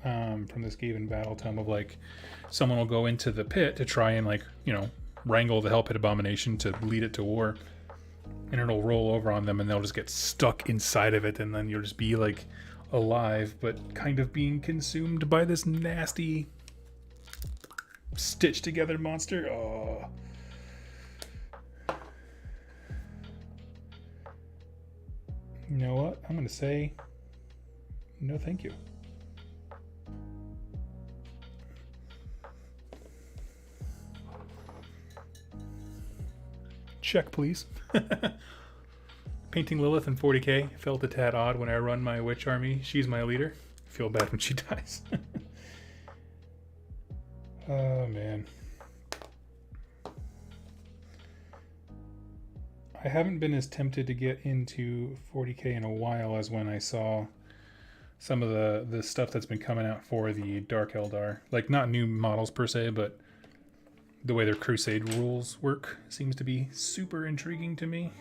from this Skaven battle tome of like someone will go into the pit to try and like, you know, wrangle the Hell Pit Abomination to lead it to war. and it'll roll over on them and they'll just get stuck inside of it, and then you'll just be like alive but kind of being consumed by this nasty stitched together monster. Oh. You know what? I'm gonna say no thank you. Check, please. Painting Lilith in 40k felt a tad odd when I run my witch army. She's my leader. I feel bad when she dies. Oh, man. I haven't been as tempted to get into 40k in a while as when I saw some of the stuff that's been coming out for the Dark Eldar. Like, not new models per se, but the way their Crusade rules work seems to be super intriguing to me.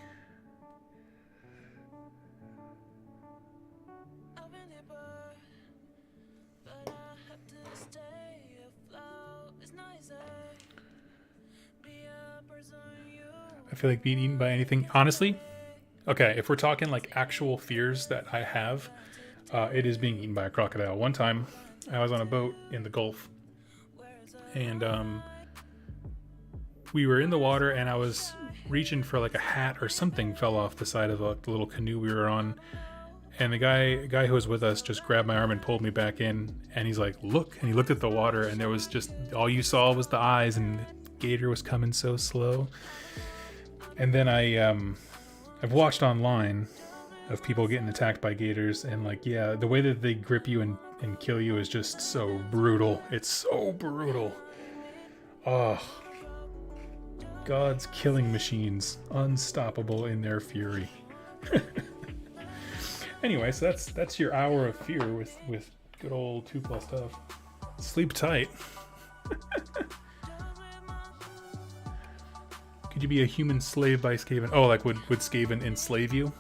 I feel like being eaten by anything. Honestly, okay, if we're talking like actual fears that I have, it is being eaten by a crocodile. One time, I was on a boat in the Gulf, and we were in the water, and I was reaching for like a hat or something fell off the side of the little canoe we were on, and the guy who was with us just grabbed my arm and pulled me back in, and he's like, "Look," and he looked at the water, and there was just all you saw was the eyes, and the gator was coming so slow. And then I've watched online of people getting attacked by gators, and like, yeah, the way that they grip you and kill you is just so brutal. It's so brutal. Oh, God's killing machines, unstoppable in their fury. Anyway, so that's your hour of fear with good old 2+ stuff. Sleep tight. Could you be a human slave by Skaven? Oh, like would Skaven enslave you?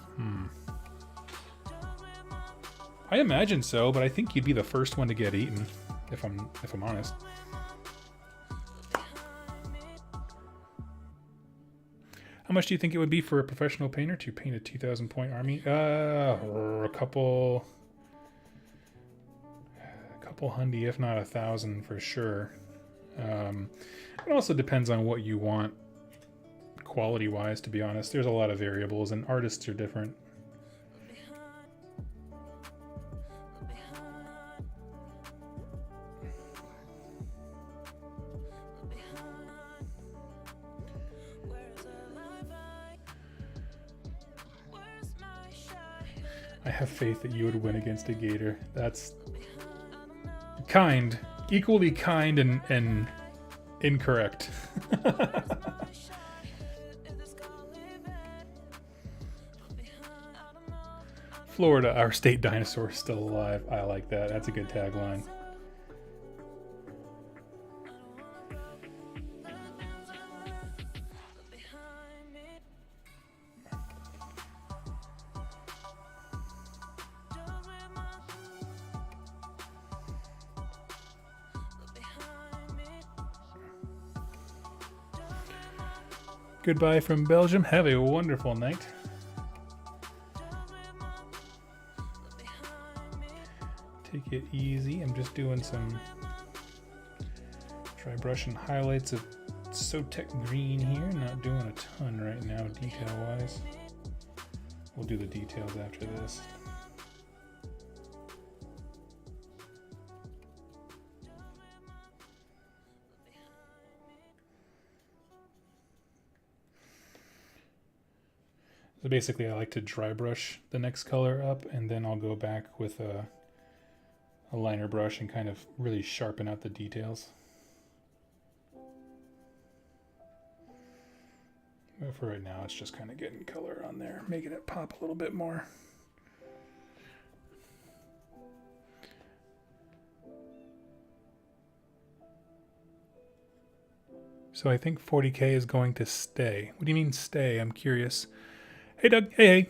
I imagine so, but I think you'd be the first one to get eaten, if I'm honest. How much do you think it would be for a professional painter to paint a 2,000 point army? A couple hundy, if not 1,000 for sure. It also depends on what you want quality wise, to be honest. There's a lot of variables, and artists are different. I have faith that you would win against a gator. That's kind, equally kind and incorrect. Florida, our state dinosaur is still alive. I like that. That's a good tagline. Goodbye from Belgium. Have a wonderful night. Take it easy. I'm just doing some dry brush and highlights of Sotek Green here. Not doing a ton right now detail-wise. We'll do the details after this. So basically I like to dry brush the next color up, and then I'll go back with a liner brush and kind of really sharpen out the details. But for right now, it's just kind of getting color on there, making it pop a little bit more. So I think 40K is going to stay. What do you mean stay? I'm curious. Hey, Doug. Hey.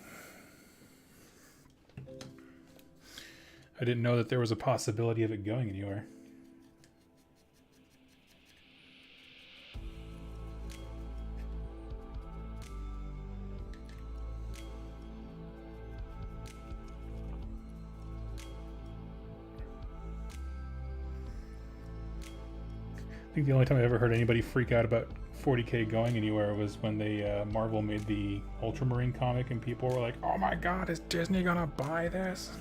I didn't know that there was a possibility of it going anywhere. think the only time I ever heard anybody freak out about 40K going anywhere was when they Marvel made the Ultramarine comic, and people were like, "Oh my God, is Disney gonna buy this?"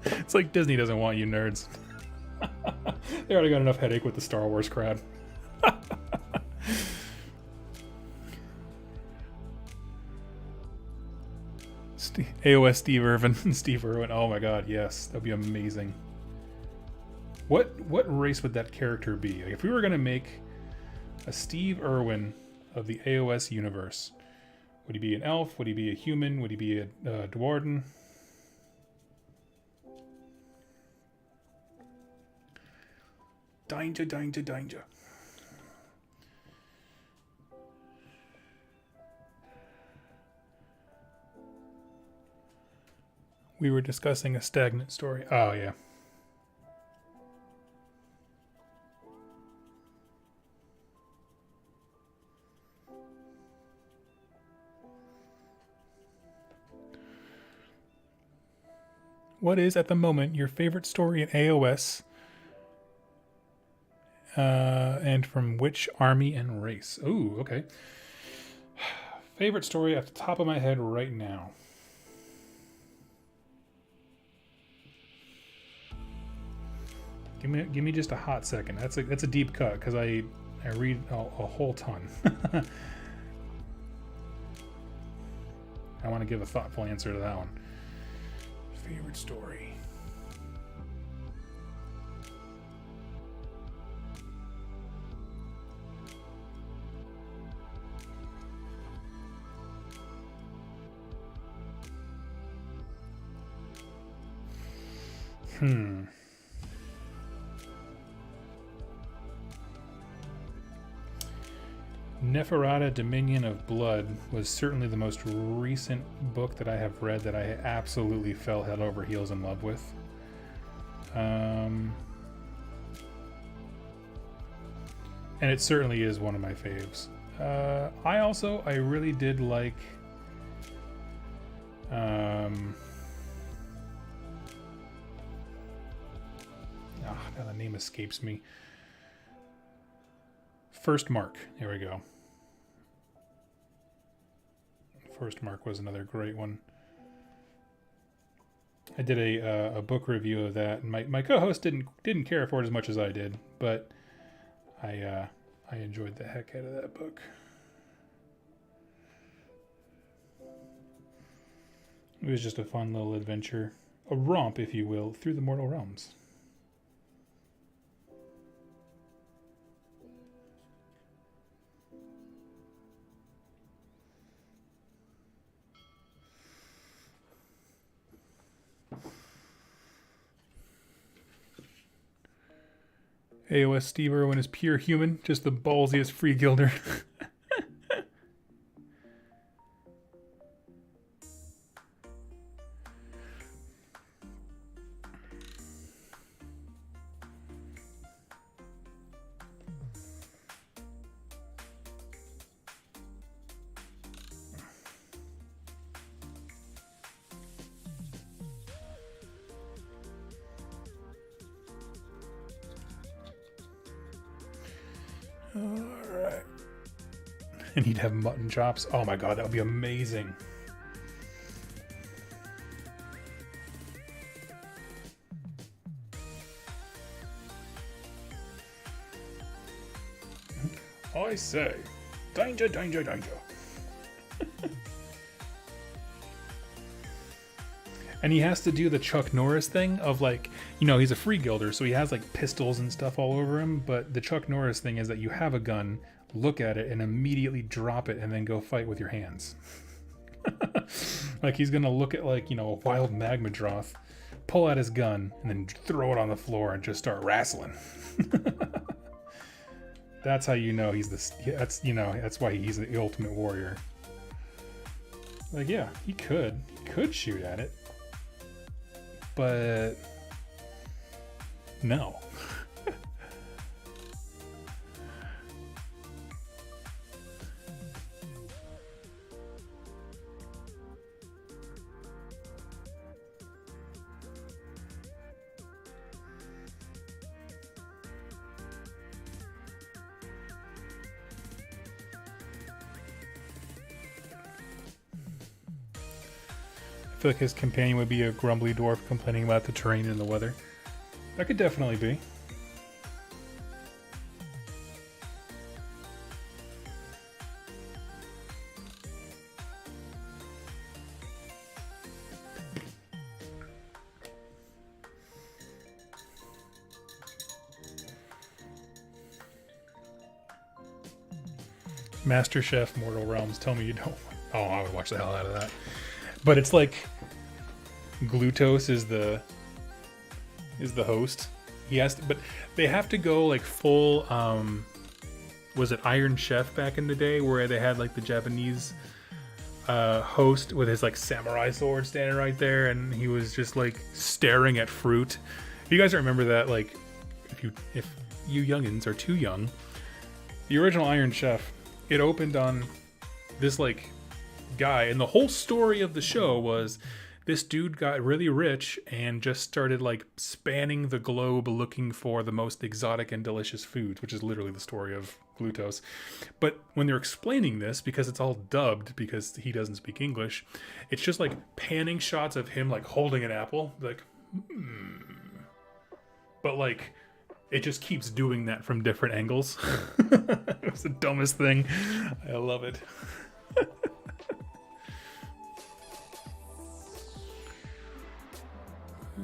It's like Disney doesn't want you nerds. They already got enough headache with the Star Wars crowd. AOS Steve Irwin and Steve Irwin. Oh my God, yes, that'd be amazing. What race would that character be? Like, if we were gonna make a Steve Irwin of the AOS universe, would he be an elf? Would he be a human? Would he be a dwarven? Danger, danger, danger. We were discussing a stagnant story. Oh, yeah. What is, at the moment, your favorite story in AOS? And from which army and race? Ooh, okay. Favorite story off the top of my head right now. Give me just a hot second. That's a deep cut because I read a whole ton. I want to give a thoughtful answer to that one. Favorite story. Neferata Dominion of Blood was certainly the most recent book that I have read that I absolutely fell head over heels in love with. And it certainly is one of my faves. I really did like now the name escapes me. First Mark. There we go. First Mark was another great one. I did a book review of that, and my co-host didn't care for it as much as I did, but I enjoyed the heck out of that book. It was just a fun little adventure, a romp, if you will, through the mortal realms. AOS Steve Irwin is pure human, just the ballsiest free gilder. Alright. And he'd have mutton chops. Oh my god, that would be amazing. I say, danger, danger, danger. And he has to do the Chuck Norris thing of, like, you know, he's a free gilder, so he has like pistols and stuff all over him, but the Chuck Norris thing is that you have a gun, look at it, and immediately drop it and then go fight with your hands. Like, he's gonna look at, like, you know, a wild magma droth, pull out his gun, and then throw it on the floor and just start wrestling. That's how you know he's that's why he's the ultimate warrior. Like, yeah, he could shoot at it, but no. feel like his companion would be a grumbly dwarf complaining about the terrain and the weather. That could definitely be. Master Chef Mortal Realms, tell me you don't. Oh, I would watch the hell out of that. But it's like Glutos is the host. He has to, but they have to go like full was it Iron Chef back in the day where they had like the Japanese host with his like samurai sword standing right there, and he was just like staring at fruit. If you guys remember that, like if you youngins are too young, the original Iron Chef, it opened on this like guy, and the whole story of the show was this dude got really rich and just started like spanning the globe looking for the most exotic and delicious foods, which is literally the story of Glutos. But when they're explaining this, because it's all dubbed because he doesn't speak English, it's just like panning shots of him like holding an apple, like but like it just keeps doing that from different angles. It was the dumbest thing. I love it.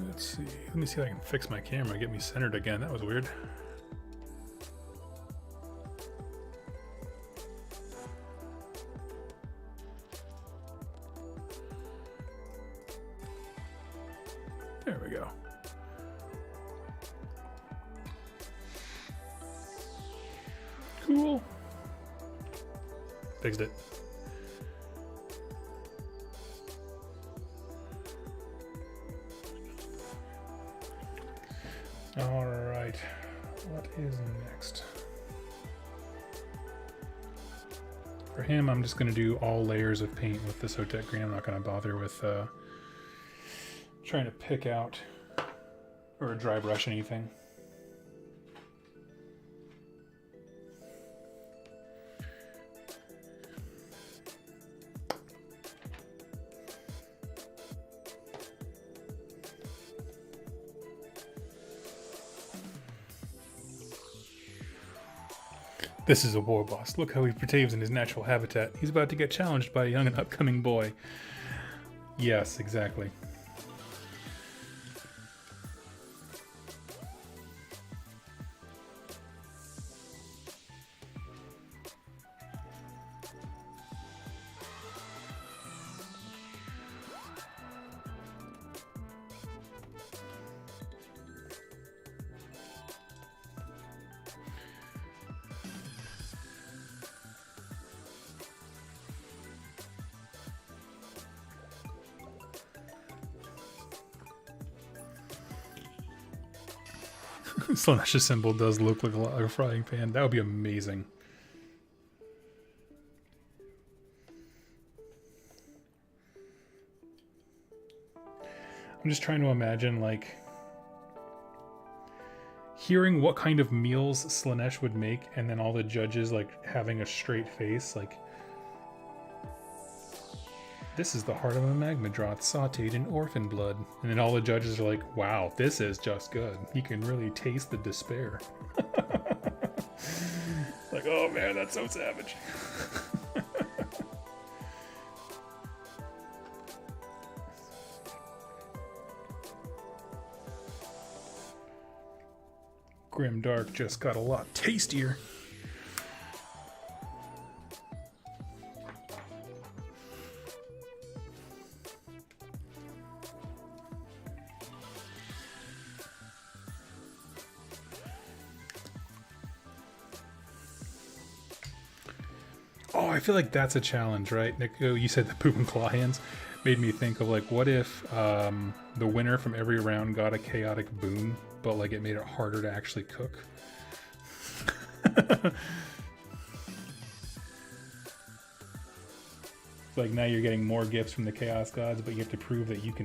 Let's see. Let me see if I can fix my camera, get me centered again. That was weird. There we go. Cool. Fixed it. All right, what is next? For him, I'm just going to do all layers of paint with the Sotek green. I'm not going to bother with trying to pick out or dry brush anything. This is a war boss. Look how he behaves in his natural habitat. He's about to get challenged by a young and upcoming boy. Yes, exactly. Slanesh's symbol does look like a frying pan. That would be amazing. I'm just trying to imagine, like, hearing what kind of meals Slanesh would make, and then all the judges, like, having a straight face, like, this is the heart of a magmadroth sauteed in orphan blood. And then all the judges are like, wow, this is just good. You can really taste the despair. Like, oh man, that's so savage. Grimdark just got a lot tastier. Oh, I feel like that's a challenge, right? Nico, you said the poop and claw hands made me think of, like, what if the winner from every round got a chaotic boon, but like it made it harder to actually cook? Like now you're getting more gifts from the chaos gods, but you have to prove that you can